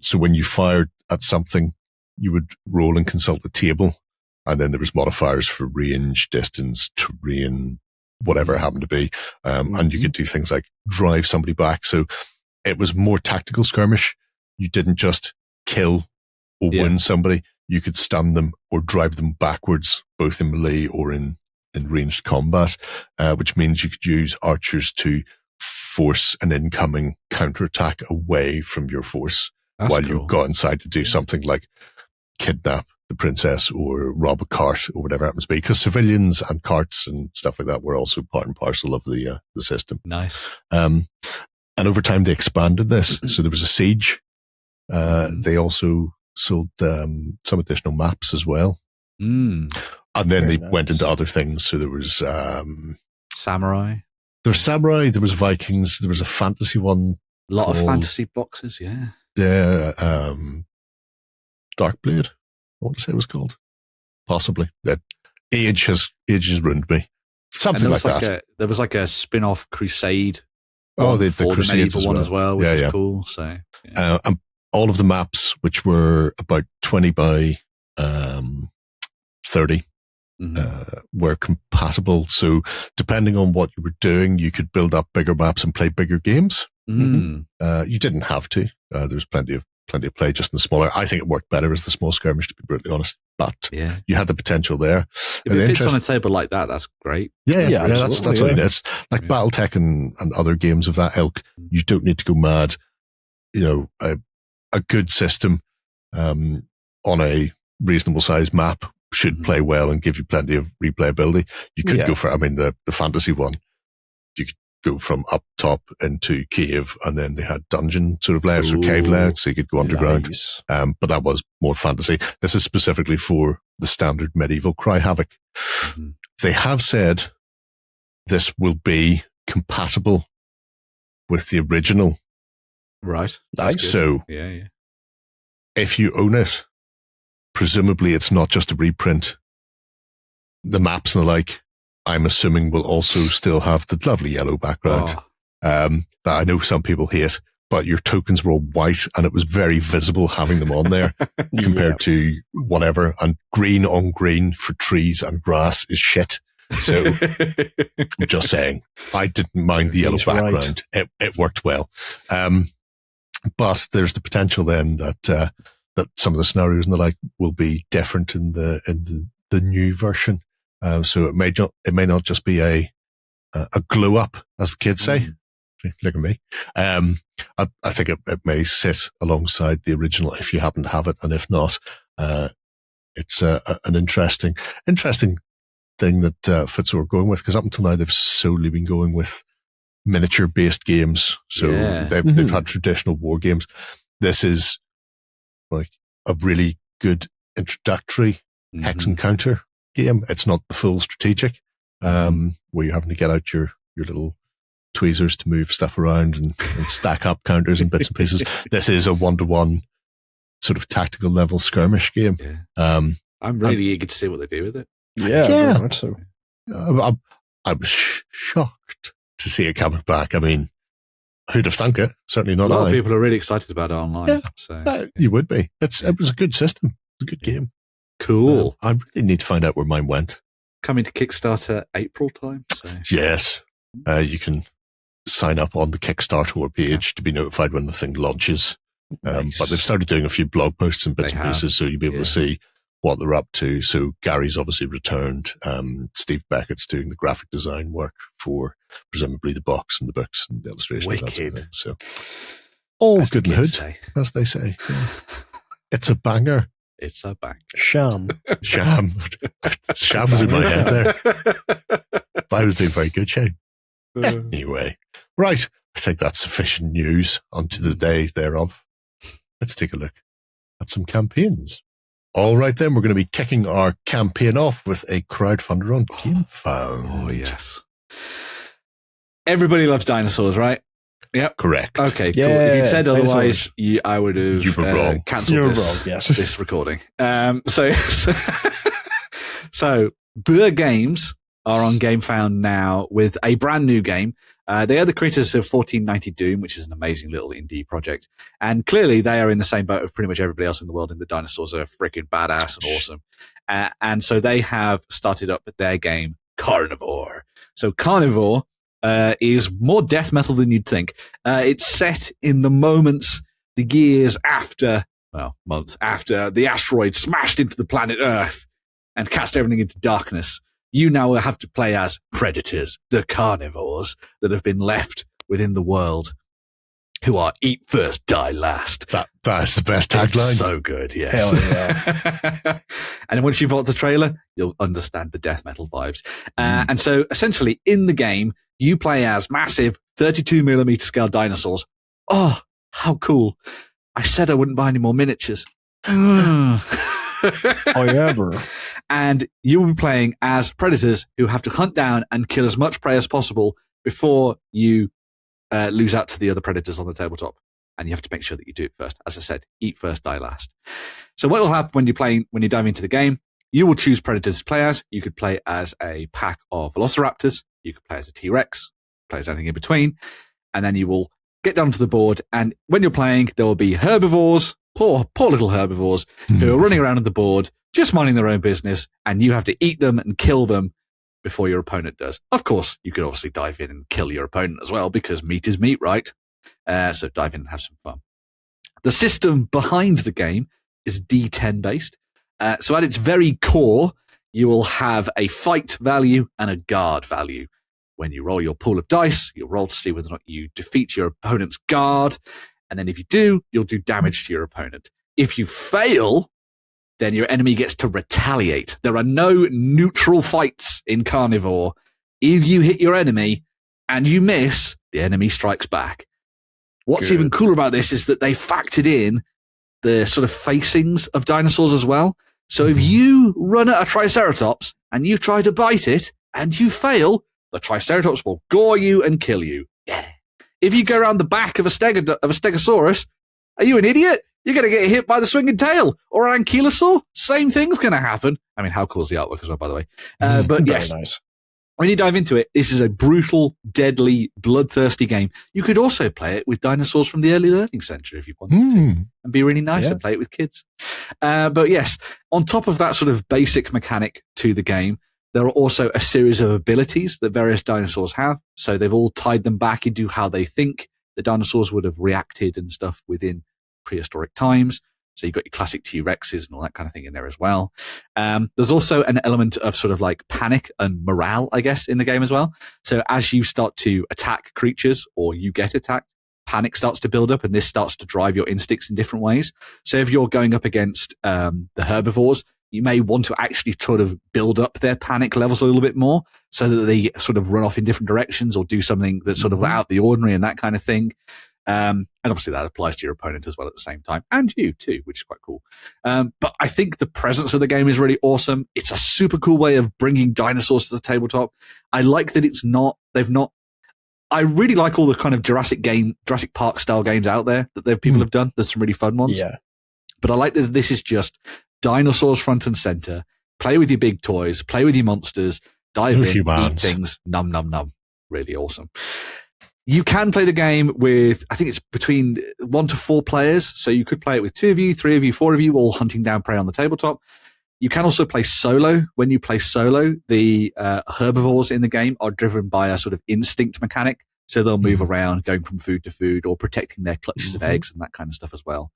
So when you fired at something, you would roll and consult the table. And then there was modifiers for range, distance, terrain, whatever it happened to be. And you could do things like drive somebody back. So it was more tactical skirmish. You didn't just kill or win somebody. You could stun them or drive them backwards, both in melee or in ranged combat, which means you could use archers to force an incoming counterattack away from your force. That's while cool. You got inside to do something like kidnap the princess or rob a cart or whatever it happens to be, because civilians and carts and stuff like that were also part and parcel of the system. Nice. And over time they expanded this. So there was a siege. They also sold some additional maps as well. And then Very nice. Went into other things. So there was Samurai. There was Samurai, there was Vikings, there was a fantasy one. A lot of fantasy boxes, yeah. Yeah, Darkblade, I want to say it was called. Possibly. That age has ruined me. Something like that. There was like a spin-off Crusade. The Crusades as well. One as well, which is cool. So, yeah. And all of the maps, which were about 20 by 30, were compatible. So depending on what you were doing, you could build up bigger maps and play bigger games. You didn't have to. There was plenty of play just in the smaller. I think it worked better as the small skirmish, to be brutally honest. But you had the potential there. If it fits on a table like that, that's great. Yeah, that's what it is. Like BattleTech and other games of that ilk, you don't need to go mad. A good system on a reasonable size map should play well and give you plenty of replayability. You could go for, the fantasy one. You could go from up top into cave, and then they had dungeon sort of layouts or cave layouts, so you could go underground. Nice. But that was more fantasy. This is specifically for the standard medieval Cry Havoc. They have said this will be compatible with the original. Right. Nice. So, if you own it, presumably it's not just a reprint. The maps and the like, I'm assuming will also still have the lovely yellow background that I know some people hate, but your tokens were all white and it was very visible having them on there compared to whatever. And green on green for trees and grass is shit. So I'm just saying, I didn't mind the yellow background. Right. It worked well. But there's the potential then that some of the scenarios and the like will be different in the new version. So it may not just be a glow up, as the kids say. Look at me. I think it may sit alongside the original if you happen to have it, and if not, it's an interesting thing that Footsore are going with, because up until now they've solely been going with miniature based games. So they've had traditional war games. This is like a really good introductory hex and counter game. It's not the full strategic, where you're having to get out your little tweezers to move stuff around and stack up counters and bits and pieces. This is a 1-to-1 sort of tactical level skirmish game. I'm really eager to see what they do with it. Very much so. I was shocked to see it coming back. I mean, who'd have thunk it? Certainly not I. A lot of people are really excited about it online. You would be. It was a good system. It's a good game. Cool. I really need to find out where mine went. Coming to Kickstarter April time. So. Yes. You can sign up on the Kickstarter page to be notified when the thing launches. Nice. But they've started doing a few blog posts and bits and pieces, so you'll be able to see what they're up to. So Gary's obviously returned. Steve Beckett's doing the graphic design work for presumably the box and the books and the illustration. Wicked. That sort of thing. So all good and hood, as they say. Yeah. It's a banger. It's a bang. Sham. Sham was in my head there. But I was doing very good, Shane. Anyway. Right. I think that's sufficient news unto the day thereof. Let's take a look at some campaigns. All right, then, we're going to be kicking our campaign off with a crowdfunder on Gamefound. Oh, yes. Everybody loves dinosaurs, right? Yep. Correct. Okay, Yeah, cool. If you'd said otherwise, dinosaurs. I would have You were wrong. cancelled You're this, wrong, yes. this recording. So Buer Games are on Gamefound now with a brand new game. They are the creators of 1490 Doom, which is an amazing little indie project. And clearly they are in the same boat of pretty much everybody else in the world, and the dinosaurs are freaking badass and awesome. And so they have started up their game, Carnivore. So Carnivore is more death metal than you'd think. It's set in the moments, the years after, well, months after the asteroid smashed into the planet Earth and cast everything into darkness. You now have to play as predators, the carnivores that have been left within the world, who are eat first, die last. That's the best tagline. It's so good, yes. Hell yeah. And then once you've watched the trailer, you'll understand the death metal vibes. And so essentially in the game, you play as massive 32mm scale dinosaurs. Oh, how cool. I said I wouldn't buy any more miniatures. However. And you will be playing as predators who have to hunt down and kill as much prey as possible before you lose out to the other predators on the tabletop. And you have to make sure that you do it first. As I said, eat first, die last. So what will happen when you dive into the game, you will choose predators to play as. You could play as a pack of velociraptors. You could play as a T-Rex, play as anything in between. And then you will get down to the board. And when you're playing, there will be herbivores, poor little herbivores, who are running around on the board, just minding their own business, and you have to eat them and kill them before your opponent does. Of course, you could obviously dive in and kill your opponent as well, because meat is meat, right? So dive in and have some fun. The system behind the game is D10 based. So at its very core, you will have a fight value and a guard value. When you roll your pool of dice, you'll roll to see whether or not you defeat your opponent's guard. And then if you do, you'll do damage to your opponent. If you fail, then your enemy gets to retaliate. There are no neutral fights in Carnivore. If you hit your enemy and you miss, the enemy strikes back. What's even cooler about this is that they factored in the sort of facings of dinosaurs as well. So if you run at a Triceratops and you try to bite it and you fail, the Triceratops will gore you and kill you. Yeah. If you go around the back of a Stegosaurus, are you an idiot? You're going to get hit by the swinging tail. Or an ankylosaur, same thing's going to happen. I mean, how cool is the artwork as well, by the way? But yes, nice. When you dive into it, this is a brutal, deadly, bloodthirsty game. You could also play it with dinosaurs from the Early Learning Center if you wanted to, and be really nice and play it with kids. But yes, on top of that sort of basic mechanic to the game, there are also a series of abilities that various dinosaurs have. So they've all tied them back into how they think the dinosaurs would have reacted and stuff within prehistoric times. So you've got your classic T-Rexes and all that kind of thing in there as well. There's also an element of sort of like panic and morale, I guess, in the game as well. So as you start to attack creatures or you get attacked, panic starts to build up, and this starts to drive your instincts in different ways. So if you're going up against the herbivores, you may want to actually sort of build up their panic levels a little bit more so that they sort of run off in different directions or do something that's sort of out of the ordinary and that kind of thing. And obviously that applies to your opponent as well at the same time, and you too, which is quite cool. But I think the presence of the game is really awesome. It's a super cool way of bringing dinosaurs to the tabletop. I like that I really like all the kind of Jurassic Park style games out there that people have done. There's some really fun ones. Yeah. But I like that this is just dinosaurs front and center. Play with your big toys, play with your monsters, dive in, eat things, num, num, num. Really awesome. You can play the game with, I think it's between 1 to 4 players. So you could play it with 2 of you, 3 of you, 4 of you, all hunting down prey on the tabletop. You can also play solo. When you play solo, the herbivores in the game are driven by a sort of instinct mechanic. So they'll move around, going from food to food or protecting their clutches of eggs and that kind of stuff as well.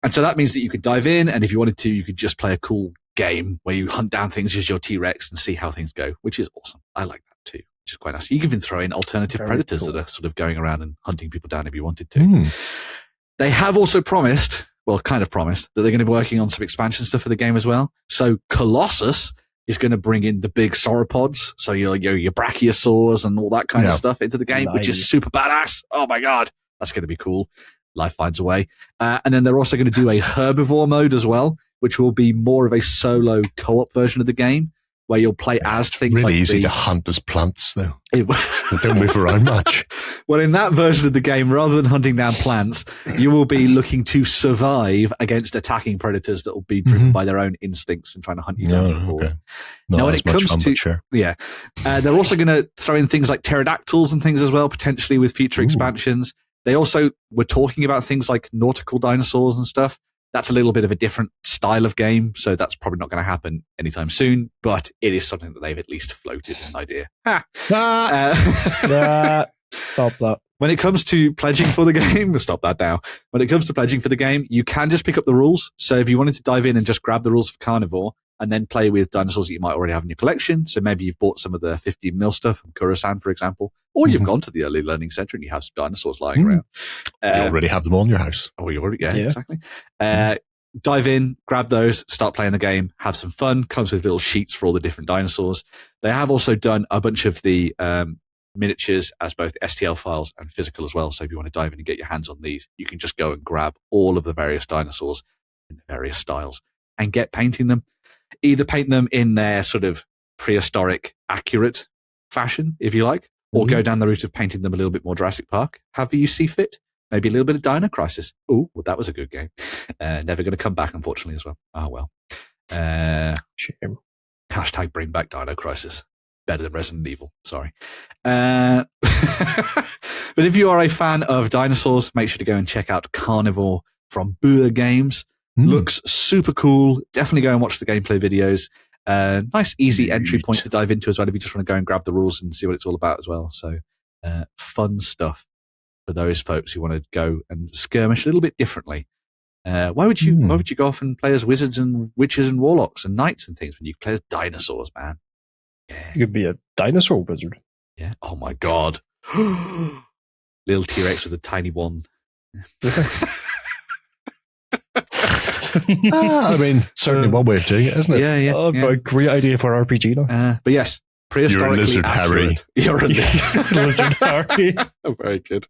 And so that means that you could dive in, and if you wanted to, you could just play a cool game where you hunt down things as your T-Rex and see how things go, which is awesome. I like that too, which is quite nice. You can even throw in alternative predators that are sort of going around and hunting people down if you wanted to. They have also promised, that they're going to be working on some expansion stuff for the game as well. So Colossus, is going to bring in the big sauropods, so your brachiosaurs and all that kind of stuff into the game, which is super badass. Oh my god, that's going to be cool. Life finds a way. And then they're also going to do a herbivore mode as well, which will be more of a solo co-op version of the game, where you'll play as things really like easy to hunt as plants, though. They don't move around much. Well, in that version of the game, rather than hunting down plants, you will be looking to survive against attacking predators that will be driven by their own instincts and trying to hunt you down. Okay. Now, when it comes to they're also going to throw in things like pterodactyls and things as well, potentially with future expansions. They also were talking about things like nautical dinosaurs and stuff. That's a little bit of a different style of game, so that's probably not going to happen anytime soon, but it is something that they've at least floated as an idea. Stop that. When it comes to pledging for the game, stop that now. When it comes to pledging for the game, you can just pick up the rules. So if you wanted to dive in and just grab the rules for Carnivore and then play with dinosaurs that you might already have in your collection, so maybe you've bought some of the 15 mil stuff from Kurasan, for example, or you've gone to the early learning center and you have some dinosaurs lying around. You already have them all in your house. Oh, you already, exactly. Dive in, grab those, start playing the game, have some fun. Comes with little sheets for all the different dinosaurs. They have also done a bunch of the miniatures as both STL files and physical as well. So if you want to dive in and get your hands on these, you can just go and grab all of the various dinosaurs in the various styles and get painting them. Either paint them in their sort of prehistoric, accurate fashion, if you like, or go down the route of painting them a little bit more Jurassic Park, however you see fit. Maybe a little bit of Dino Crisis. Oh, well, that was a good game. Never going to come back, unfortunately, as well. Oh, well. Shame. Hashtag bring back Dino Crisis. Better than Resident Evil. Sorry. But if you are a fan of dinosaurs, make sure to go and check out Carnivore from Buer Games. Looks super cool. Definitely go and watch the gameplay videos. Nice, easy entry point to dive into as well if you just want to go and grab the rules and see what it's all about as well. So fun stuff for those folks who want to go and skirmish a little bit differently. Why would you go off and play as wizards and witches and warlocks and knights and things when you can play as dinosaurs, man? Yeah. You could be a dinosaur wizard. Yeah. Oh my god. Little T-Rex with a tiny wand. I mean, certainly one way of doing it, isn't it? Yeah. Oh, great idea for RPG now. But yes, prehistorically You're a lizard, accurate. Harry. You're a Lizard Harry. Very good.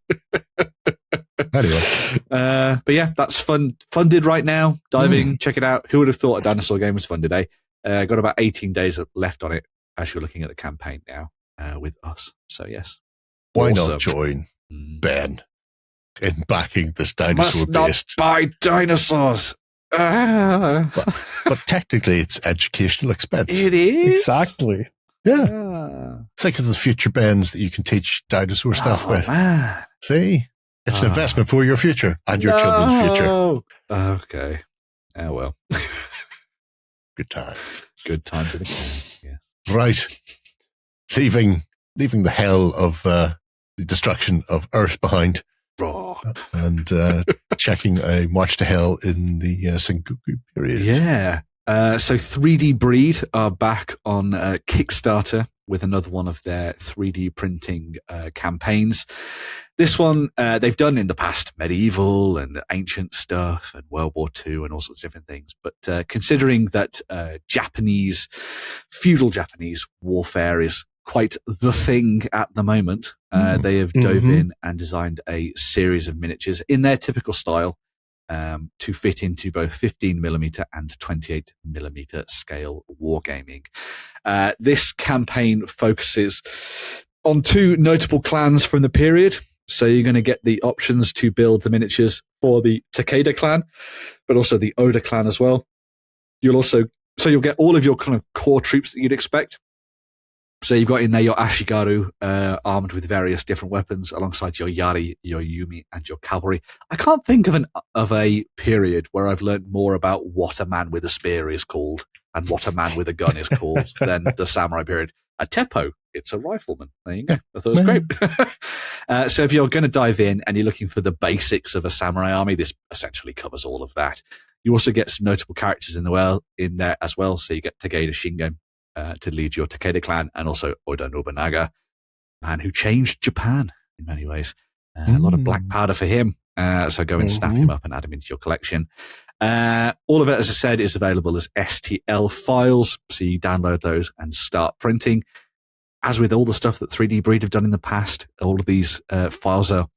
Anyway. But yeah, that's funded right now. Diving, check it out. Who would have thought a dinosaur game was funded, eh? Got about 18 days left on it as you're looking at the campaign now with us. So yes. Why Awesome. not join Ben in backing this dinosaur Must not based? buy dinosaurs. But technically it's educational expense. It is. Exactly. Yeah. Think of the future Bens that you can teach dinosaur stuff with. Man. See? It's an investment for your future and your children's future. Okay. Oh well. Good time. Good times in the game. Yeah. Right. Leaving the hell of the destruction of Earth behind. Raw. And checking a March to Hell in the Sengoku period. Yeah. So 3D Breed are back on Kickstarter with another one of their 3D printing campaigns. This one they've done in the past medieval and ancient stuff and World War II and all sorts of different things. But considering that feudal Japanese warfare is quite the thing at the moment, they have dove in and designed a series of miniatures in their typical style to fit into both 15mm and 28mm scale wargaming. This campaign focuses on two notable clans from the period. So you're going to get the options to build the miniatures for the Takeda clan, but also the Oda clan as well. You'll get all of your kind of core troops that you'd expect. So you've got in there your Ashigaru, armed with various different weapons, alongside your Yari, your Yumi, and your cavalry. I can't think of a period where I've learned more about what a man with a spear is called and what a man with a gun is called than the samurai period. A teppo, it's a rifleman. There you go. I thought it was great. So if you're going to dive in and you're looking for the basics of a samurai army, this essentially covers all of that. You also get some notable characters in there as well. So you get Takeda Shingen to lead your Takeda clan, and also Oda Nobunaga, man who changed Japan in many ways. A lot of black powder for him. So go and snap him up and add him into your collection. All of it, as I said, is available as STL files. So you download those and start printing. As with all the stuff that 3D Breed have done in the past, all of these files are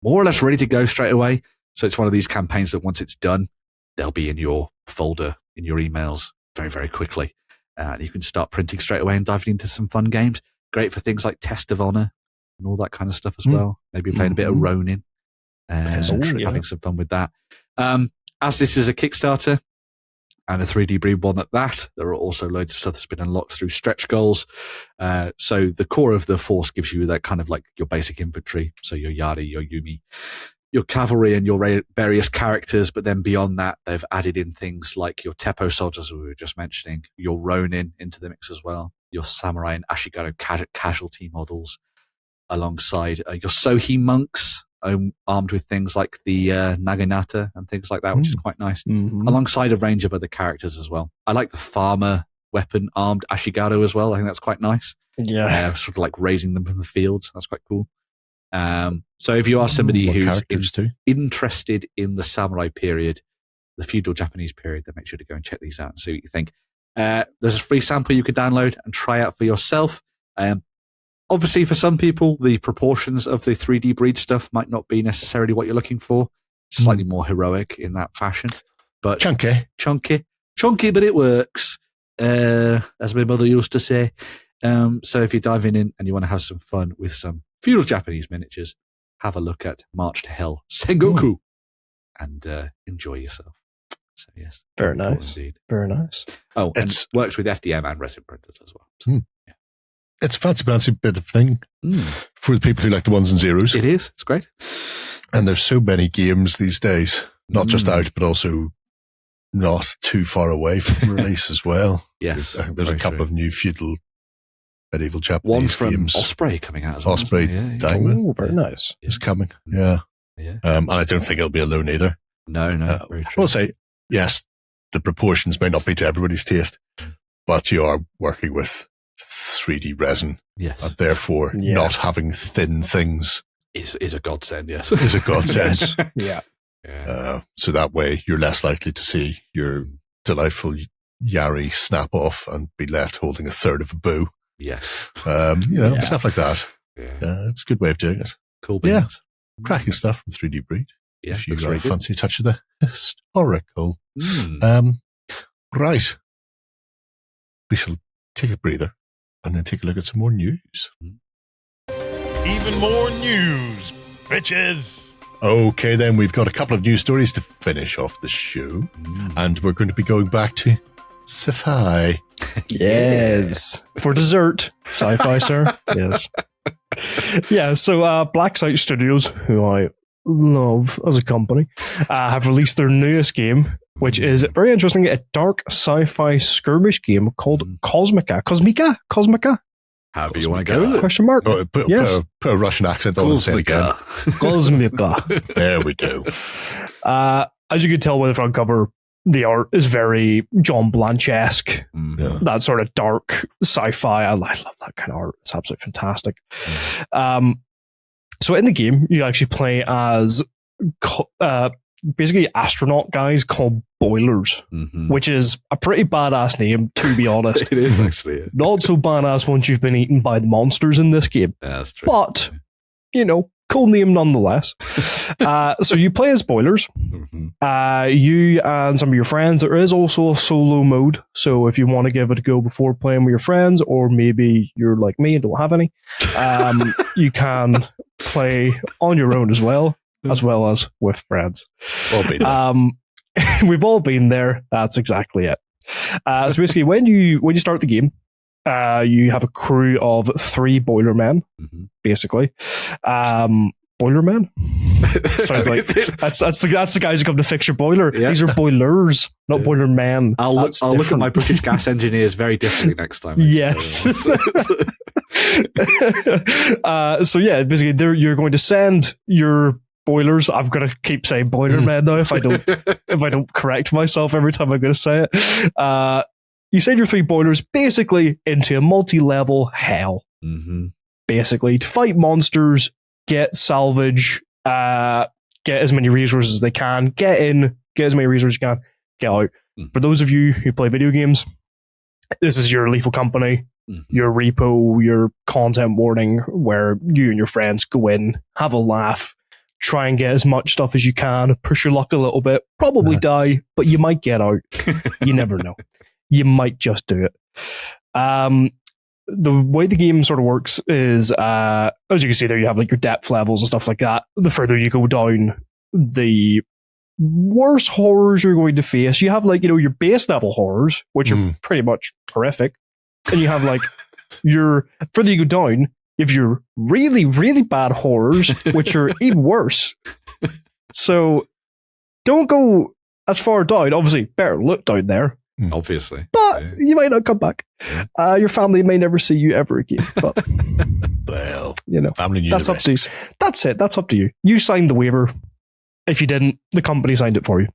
more or less ready to go straight away. So it's one of these campaigns that once it's done, they'll be in your folder, in your emails very, very quickly. You can start printing straight away and diving into some fun games. Great for things like Test of Honor and all that kind of stuff as well. Maybe playing a bit of Ronin. Having some fun with that. As this is a Kickstarter and a 3D Breed one at that, there are also loads of stuff that's been unlocked through stretch goals. So the core of the force gives you that kind of like your basic infantry. So your Yari, your Yumi, your cavalry and your various characters. But then beyond that, they've added in things like your Teppo soldiers, we were just mentioning, your Ronin into the mix as well, your Samurai and Ashigaru casualty models, alongside your Sohi monks, armed with things like the Naginata and things like that, which is quite nice, alongside a range of other characters as well. I like the farmer weapon armed Ashigaru as well. I think that's quite nice. Yeah. Sort of like raising them from the fields. That's quite cool. So if you are somebody who's interested in the samurai period, the feudal Japanese period, then make sure to go and check these out and see what you think. There's a free sample you can download and try out for yourself. Obviously, for some people, the proportions of the 3D Breed stuff might not be necessarily what you're looking for. Slightly more heroic in that fashion. But chunky, but it works, as my mother used to say. So if you're diving in and you want to have some fun with some feudal Japanese miniatures, have a look at March to Hell Sengoku and enjoy yourself. So yes, very nice. Indeed. Very nice. Oh, and it works with FDM and resin printers as well. So, It's a fancy bit of thing for the people who like the ones and zeros. It is. It's great. And there's so many games these days, not just out, but also not too far away from release as well. Yes. I think there's a couple of new feudal medieval Japanese one from games. Osprey coming out as well. Osprey Diamond. Oh, very nice. Is coming. Yeah. And I don't think it'll be alone either. No. Very true. I will say, yes, the proportions may not be to everybody's taste, but you are working with 3D resin. Yes. And therefore, not having thin things is a godsend, yes. Is a godsend. Yeah. So that way, you're less likely to see your delightful Yari snap off and be left holding a third of a bow. Yes. Stuff like that. Yeah. It's a good way of doing it. Cool beans. Yeah. Cracking stuff from 3D Breed. Yeah, if you fancy a touch of the historical. Right. We shall take a breather and then take a look at some more news. Even more news, bitches. Okay, then we've got a couple of news stories to finish off the show, and we're going to be going back to Sci-Fi. Yes. For dessert, Sci-Fi, sir. Yes. Yeah, so Black Site Studios, who I love as a company, have released their newest game, which is very interesting, a dark sci-fi skirmish game called Kosmika. Kosmika? However you want to go with it. Question mark. Put a Russian accent on and say it again. Kosmika. There we go. As you can tell by the front cover, the art is very John Blanche-esque. That sort of dark sci-fi. I love that kind of art. It's absolutely fantastic. So in the game, you actually play as basically astronaut guys called Boilers, which is a pretty badass name, to be honest. It is actually. Not so badass once you've been eaten by the monsters in this game. Yeah, that's true. But, cool name nonetheless. So you play as Boilers. You and some of your friends. There is also a solo mode. So if you want to give it a go before playing with your friends, or maybe you're like me and don't have any, you can play on your own as well as with friends. We've all been there. That's exactly it. So basically, when you start the game, you have a crew of 3 boiler men, basically. Boiler men? Sounds like that's the guys who come to fix your boiler. Yeah. These are boilers, not boiler men. I'll look at my British gas engineers very differently next time. Yes. So yeah, basically, you're going to send your boilers. I'm going to keep saying boiler men now if I don't correct myself every time I'm going to say it. You send your 3 boilers basically into a multi-level hell, basically to fight monsters, get salvage, get as many resources as they can, get in, get as many resources as you can, get out. For those of you who play video games, this is your lethal company, your repo, your content warning, where you and your friends go in, have a laugh, try and get as much stuff as you can, push your luck a little bit, probably die, but you might get out. You never know. You might just do it. The way the game sort of works is, as you can see there, you have like your depth levels and stuff like that. The further you go down, the worse horrors you're going to face. You have like, your base level horrors, which are pretty much horrific. And you have like your, further you go down, you have your really, really bad horrors, which are even worse. So don't go as far down. Obviously, better look down there. Obviously. But you might not come back. Your family may never see you ever again. But, well, family that's up to you. That's it. That's up to you. You signed the waiver. If you didn't, the company signed it for you.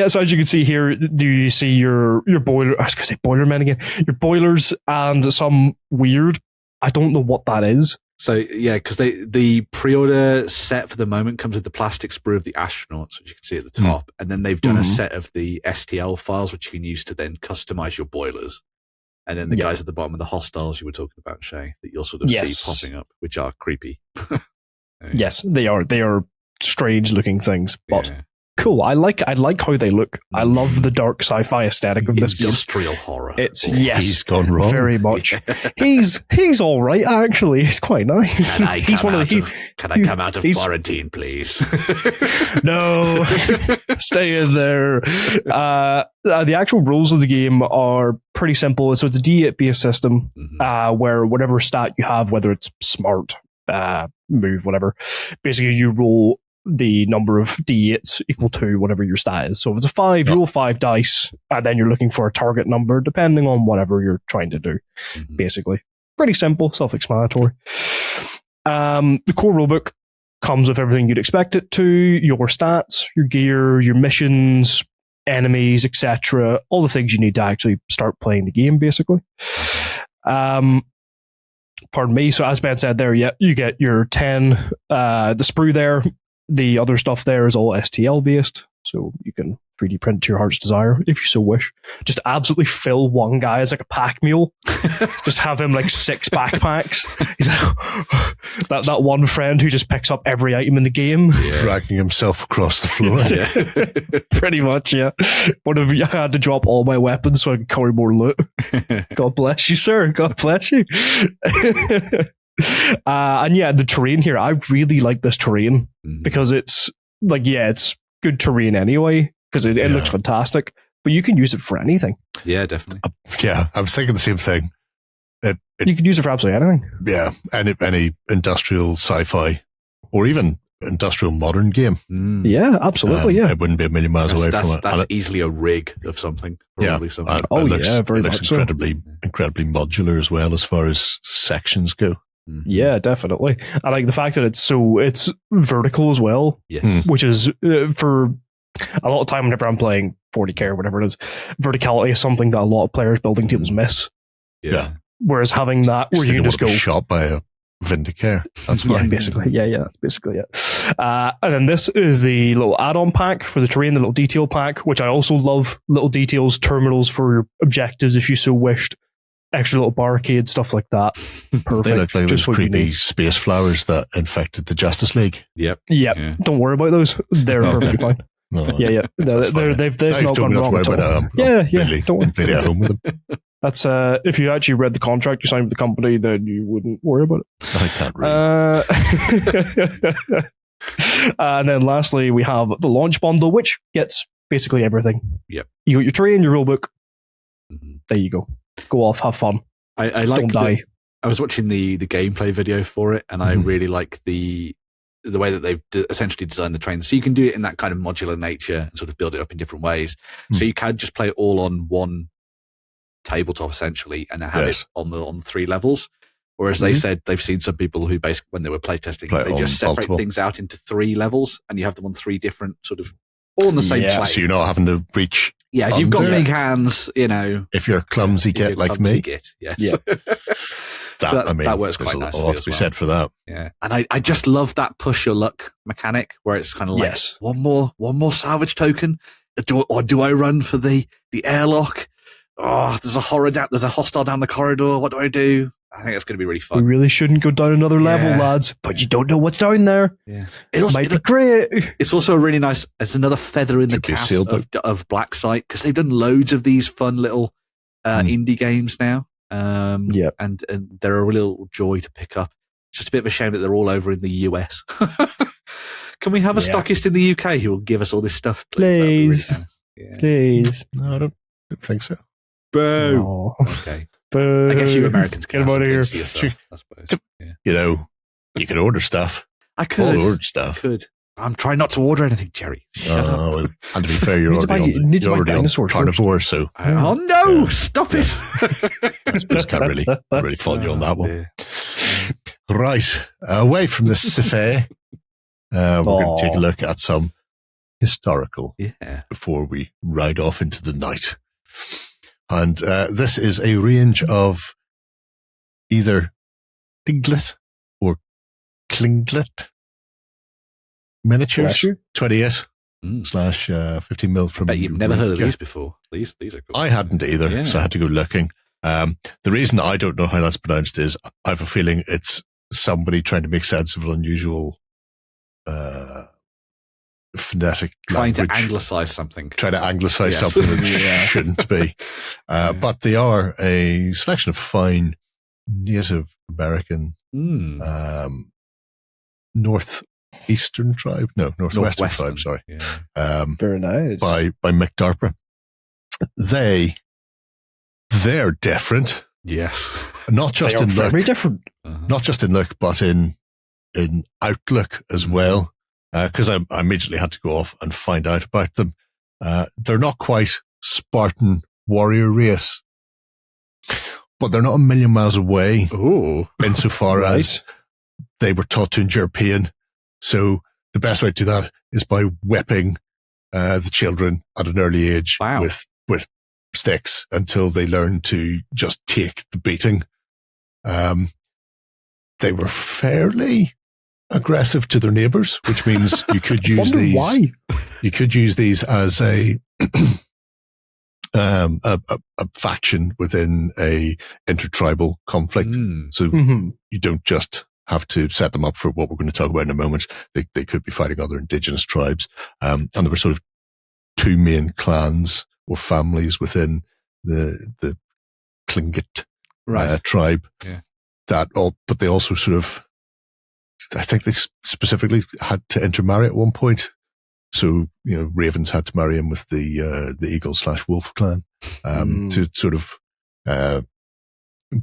So as you can see here, do you see your boiler? I was going to say boilermen again. Your boilers and some weird, I don't know what that is. So yeah, because the pre-order set for the moment comes with the plastic sprue of the astronauts, which you can see at the top, and then they've done a set of the STL files, which you can use to then customize your boilers. And then the guys at the bottom of the hostiles you were talking about, Shay, that you'll sort of see popping up, which are creepy. Yes, they are. They are strange looking things, but cool. I like how they look. I love the dark sci-fi aesthetic of this game. Industrial horror. It's he's gone wrong very much. He's all right actually. He's quite nice. Can I come out of quarantine, please? No, stay in there. The actual rules of the game are pretty simple. So it's a D8 based system, where whatever stat you have, whether it's smart, move, whatever, basically you roll the number of d8s equal to whatever your stat is. So if it's a 5, you roll 5 dice, and then you're looking for a target number depending on whatever you're trying to do. Basically, pretty simple, self-explanatory. The core rulebook comes with everything you'd expect it to: your stats, your gear, your missions, enemies, etc. All the things you need to actually start playing the game, basically. Pardon me. So as Ben said there, you get your 10, the sprue there. The other stuff there is all STL based, so you can 3D print to your heart's desire if you so wish. Just absolutely fill one guy as like a pack mule. Just have him like 6 backpacks. He's like, that one friend who just picks up every item in the game, dragging himself across the floor. Pretty much, yeah. One of you had to drop all my weapons so I could carry more loot. God bless you, sir. God bless you. And yeah, the terrain here, I really like this terrain because it's like, it's good terrain anyway because it looks fantastic, but you can use it for anything. Yeah, definitely. I was thinking the same thing. You can use it for absolutely anything. Yeah, any industrial sci-fi or even industrial modern game. Yeah, absolutely. It wouldn't be a million miles away from it. That's easily a rig of something. Probably something. It looks incredibly modular as well as far as sections go. Yeah, definitely. I like the fact that it's vertical as well, which is for a lot of time whenever I'm playing 40k or whatever it is, verticality is something that a lot of players building tables miss. Yeah. Whereas having that where you can just go shot by a Vindicare. That's fine. Yeah, basically. Yeah, basically, yeah. And then this is the little add-on pack for the terrain, the little detail pack, which I also love. Little details, terminals for your objectives if you so wished. Extra little barricades, stuff like that. Perfect. They look like those creepy space flowers that infected the Justice League. Yep. Yeah. Don't worry about those. They're perfectly fine. No, they've not gone wrong at all. Don't worry. Completely at home with them. That's if you actually read the contract you signed with the company, then you wouldn't worry about it. I can't read. And then lastly, we have the launch bundle, which gets basically everything. Yep. You got your terrain, your rulebook. There you go. Go off, have fun. I like Don't die. I was watching the gameplay video for it, and I really like the way that they've essentially designed the train. So you can do it in that kind of modular nature and sort of build it up in different ways. So you can just play it all on one tabletop essentially, and then have it on the 3 levels. Whereas they said they've seen some people who basically, when they were playtesting, they just separate things out into 3 levels, and you have them on 3 different sort of all on the same plane. So you're not having to reach. Yeah, if you've got big hands, If you're clumsy, get like me. Yes. Yeah. that works there's quite a nicely lot to as be well. said for that. Yeah, and I just love that push your luck mechanic where it's kind of like one more salvage token. Do I run for the airlock? Oh, there's a hostile down the corridor. What do I do? I think it's going to be really fun. We really shouldn't go down another level, lads. But you don't know what's down there. Yeah, It might be great. It's also a really nice. It's another feather in the cap of Black Site, because they've done loads of these fun little indie games now. And they're a real joy to pick up. Just a bit of a shame that they're all over in the US. Can we have a stockist in the UK who will give us all this stuff, please? Please. No, I don't think so. Boo. No. Okay. Boo. I guess you Americans can get out of here. yourself, I suppose. You know, you could order stuff. I could. All ordered stuff. I'm trying not to order anything, Jerry. Shut up. Well, and to be fair, you're already on Carnivore, so... Oh, no! Stop it! I can't really fault you on that one. Right. Away from the sci-fi, we're going to take a look at some historical before we ride off into the night. And this is a range of either Tlingit or Tlingit miniatures, 28 slash 15 mil from. I bet you've never heard of these before. These are cool. I hadn't either, so I had to go looking. The reason I don't know how that's pronounced is I have a feeling it's somebody trying to make sense of an unusual phonetic trying language. to anglicize something. Trying to anglicize something that shouldn't be. But they are a selection of fine Native American northwestern tribe, sorry. Yeah. Very nice. By Mick Darper. They're different. Yes. Not just in look. Very different. Not just in look, but in outlook as well. Because I immediately had to go off and find out about them. They're not quite Spartan warrior race, but they're not a million miles away. Insofar as they were taught to endure pain. So the best way to do that is by whipping the children at an early age with sticks until they learn to just take the beating. They were fairly aggressive to their neighbors, which means you could use these. Why? You could use these as a faction within a intertribal conflict. So you don't just have to set them up for what we're going to talk about in a moment. They could be fighting other indigenous tribes. And there were sort of two main clans or families within the Tlingit tribe but they also sort of, I think they specifically had to intermarry at one point. So, ravens had to marry in with the eagle/wolf clan, to sort of,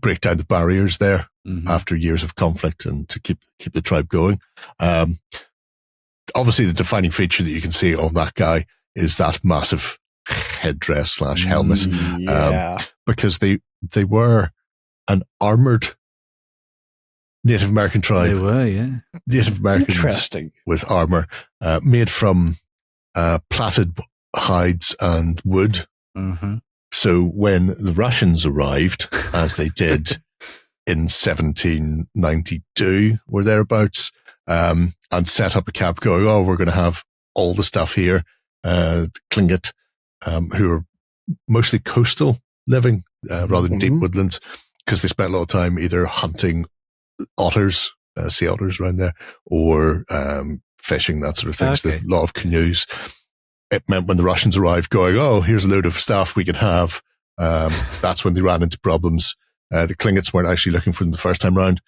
break down the barriers there after years of conflict and to keep the tribe going. Obviously the defining feature that you can see on that guy is that massive headdress/helmet, because they were an armored Native American tribe. They were, Native Americans with armor, made from plaited hides and wood. So when the Russians arrived, as they did in 1792 or thereabouts, and set up a camp going, we're going to have all the stuff here. The Tlingit, who are mostly coastal living, rather than deep woodlands, because they spent a lot of time either hunting otters, sea otters around there, or fishing, that sort of thing. So a lot of canoes. It meant when the Russians arrived going, here's a load of stuff we can have. That's when they ran into problems. The Tlingits weren't actually looking for them the first time round.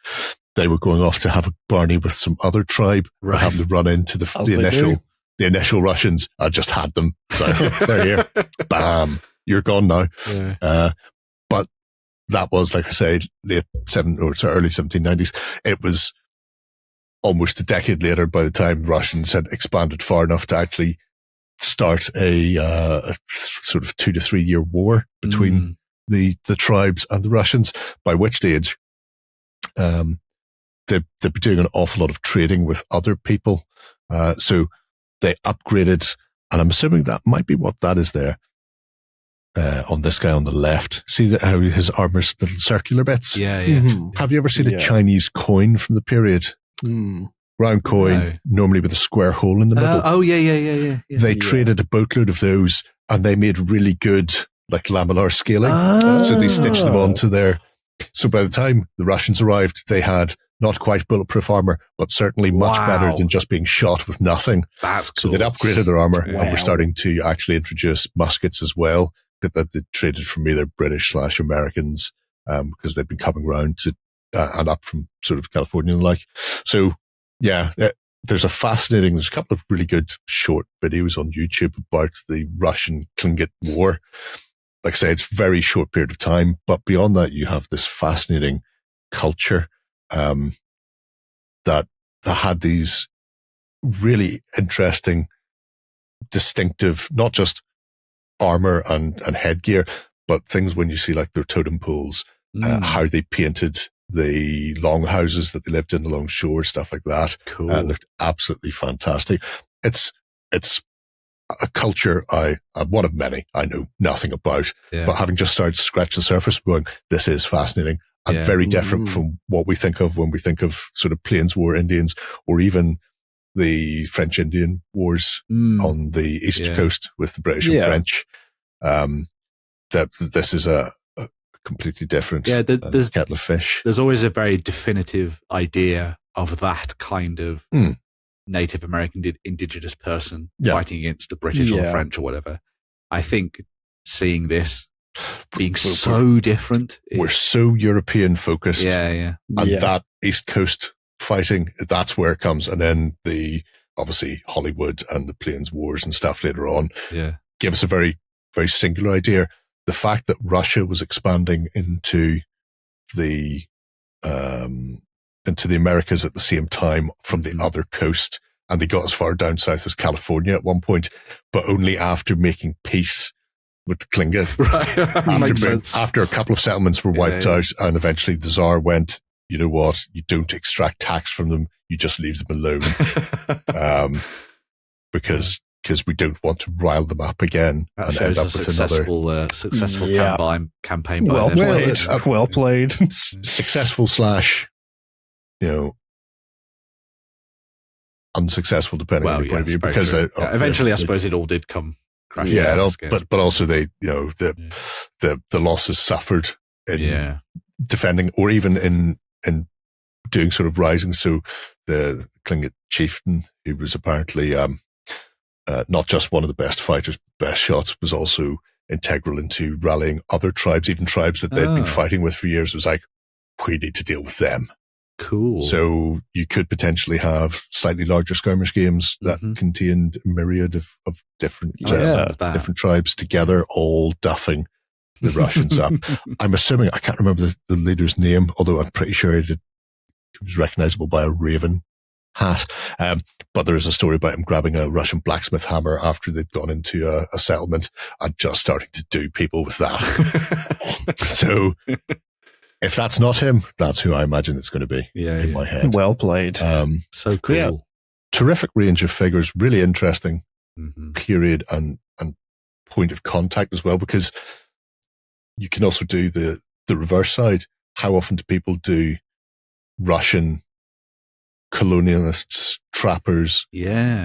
They were going off to have a barney with some other tribe, having to run into the initial Russians. I just had them. So they're here. Bam. You're gone now. Yeah. But that was, like I say, early 1790s. It was almost a decade later by the time the Russians had expanded far enough to actually start a sort of 2 to 3 year war between the tribes and the Russians, by which stage they'd be doing an awful lot of trading with other people. So they upgraded, and I'm assuming that might be what that is there. on this guy on the left. See how his armor's little circular bits? Yeah. Have you ever seen a Yeah. Chinese coin from the period? Round coin, normally with a square hole in the middle. Yeah. They traded a boatload of those, and they made really good, like, lamellar scaling. Oh. So they stitched them onto their... So by the time the Russians arrived, they had not quite bulletproof armor, but certainly much better than just being shot with nothing. That's cool. So they'd upgraded their armor, and Wow. we're starting to actually introduce muskets as well, that they traded from either British/Americans, because they've been coming around to, and up from sort of California and the like. So, yeah, there's a couple of really good short videos on YouTube about the Russian Tlingit War. Like I say, it's a very short period of time, but beyond that, you have this fascinating culture, that had these really interesting, distinctive, not just armor and headgear, but things when you see like their totem poles, how they painted the longhouses that they lived in along shore, stuff like that. Cool. Looked absolutely fantastic. It's a culture one of many I know nothing about, but having just started to scratch the surface, going, this is fascinating and very different from what we think of when we think of sort of Plains War Indians, or even the French Indian Wars on the East Coast with the British and French. That this is a completely different kettle of fish. There's always a very definitive idea of that kind of Native American indigenous person fighting against the British or French or whatever. I think seeing this being so different. We're so European focused. Yeah. And that East Coast fighting, that's where it comes. And then obviously Hollywood and the Plains Wars and stuff later on give us a very, very singular idea. The fact that Russia was expanding into the Americas at the same time from the other coast, and they got as far down south as California at one point, but only after making peace with the Tlingit. Right. After a couple of settlements were wiped out, and eventually the Tsar went, you know what, you don't extract tax from them, you just leave them alone. Because we don't want to rile them up again and end up with another successful campaign. Well played. Well played. Successful -- unsuccessful, depending on your point of view. Because eventually, I suppose it all did come crashing. Yeah, but also the losses suffered in defending, or even in doing sort of rising. So the Tlingit chieftain, who was apparently not just one of the best fighters, best shots, was also integral into rallying other tribes, even tribes that they'd been fighting with for years. It was like, we need to deal with them. Cool. So you could potentially have slightly larger skirmish games that contained a myriad of different tribes together, all duffing the Russians up. I'm assuming, I can't remember the leader's name, although I'm pretty sure he was recognizable by a raven hat. But there is a story about him grabbing a Russian blacksmith hammer after they'd gone into a settlement and just starting to do people with that. So if that's not him, that's who I imagine it's going to be in my head. Well played. So cool. Yeah, terrific range of figures, really interesting period and point of contact as well, because you can also do the reverse side. How often do people do Russian colonialists, trappers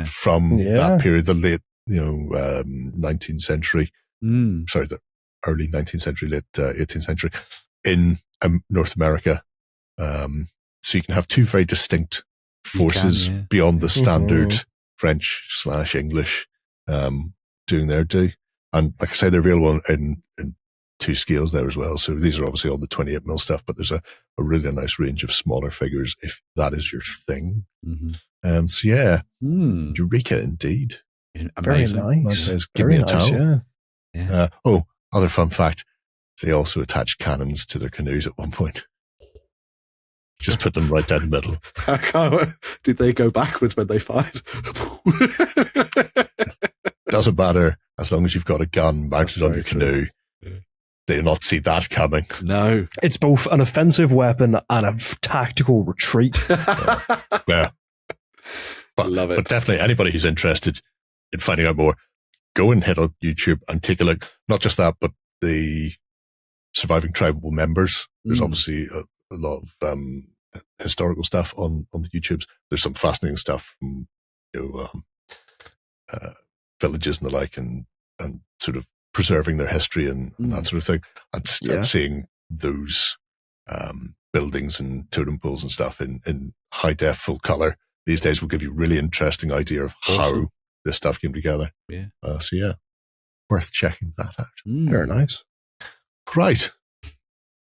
from that period, the late 19th century, the early 19th century, late 18th century in North America. So you can have two very distinct forces beyond the standard French/English doing their do. And like I say, they're available in two scales there as well. So these are obviously all the 28mm stuff, but there's a really nice range of smaller figures if that is your thing. So yeah, Eureka indeed. Amazing. Very nice. Give me a towel. Yeah. Other fun fact, they also attached cannons to their canoes at one point. Just put them right down the middle. Did they go backwards when they fired? Doesn't matter, as long as you've got a gun mounted on your canoe. They do not see that coming. No. It's both an offensive weapon and a tactical retreat. Yeah. But, Love it. But definitely anybody who's interested in finding out more, go and head on YouTube and take a look. Not just that, but the surviving tribal members. There's Mm. obviously a lot of historical stuff on the YouTubes. There's some fascinating stuff from villages and the like, and sort of preserving their history and that sort of thing. And seeing those buildings and totem poles and stuff in high def, full color these days will give you a really interesting idea of how this stuff came together. Yeah. So yeah, worth checking that out. Very nice. Right.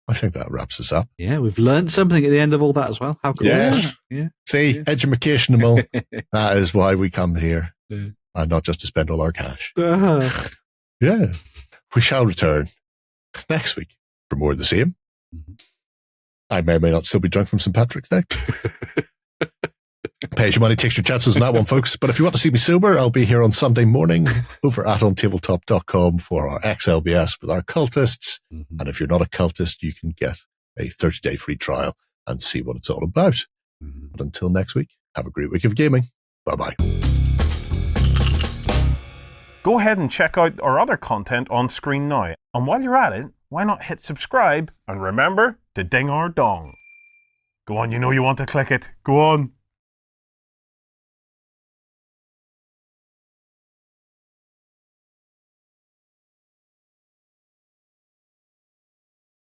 I think that wraps us up. Yeah, we've learned something at the end of all that as well. How cool Yes. is that? Yeah. See, educational. That is why we come here, Yeah. and not just to spend all our cash. Uh-huh. Yeah. We shall return next week for more of the same. Mm-hmm. I may or may not still be drunk from St. Patrick's Day. Pay as your money, takes your chances on that one, folks. But if you want to see me sober, I'll be here on Sunday morning over at OnTableTop.com for our XLBS with our cultists. Mm-hmm. And if you're not a cultist, you can get a 30-day free trial and see what it's all about. Mm-hmm. But until next week, have a great week of gaming. Bye-bye. Go ahead and check out our other content on screen now. And while you're at it, why not hit subscribe and remember to ding our dong. Go on, you know you want to click it. Go on.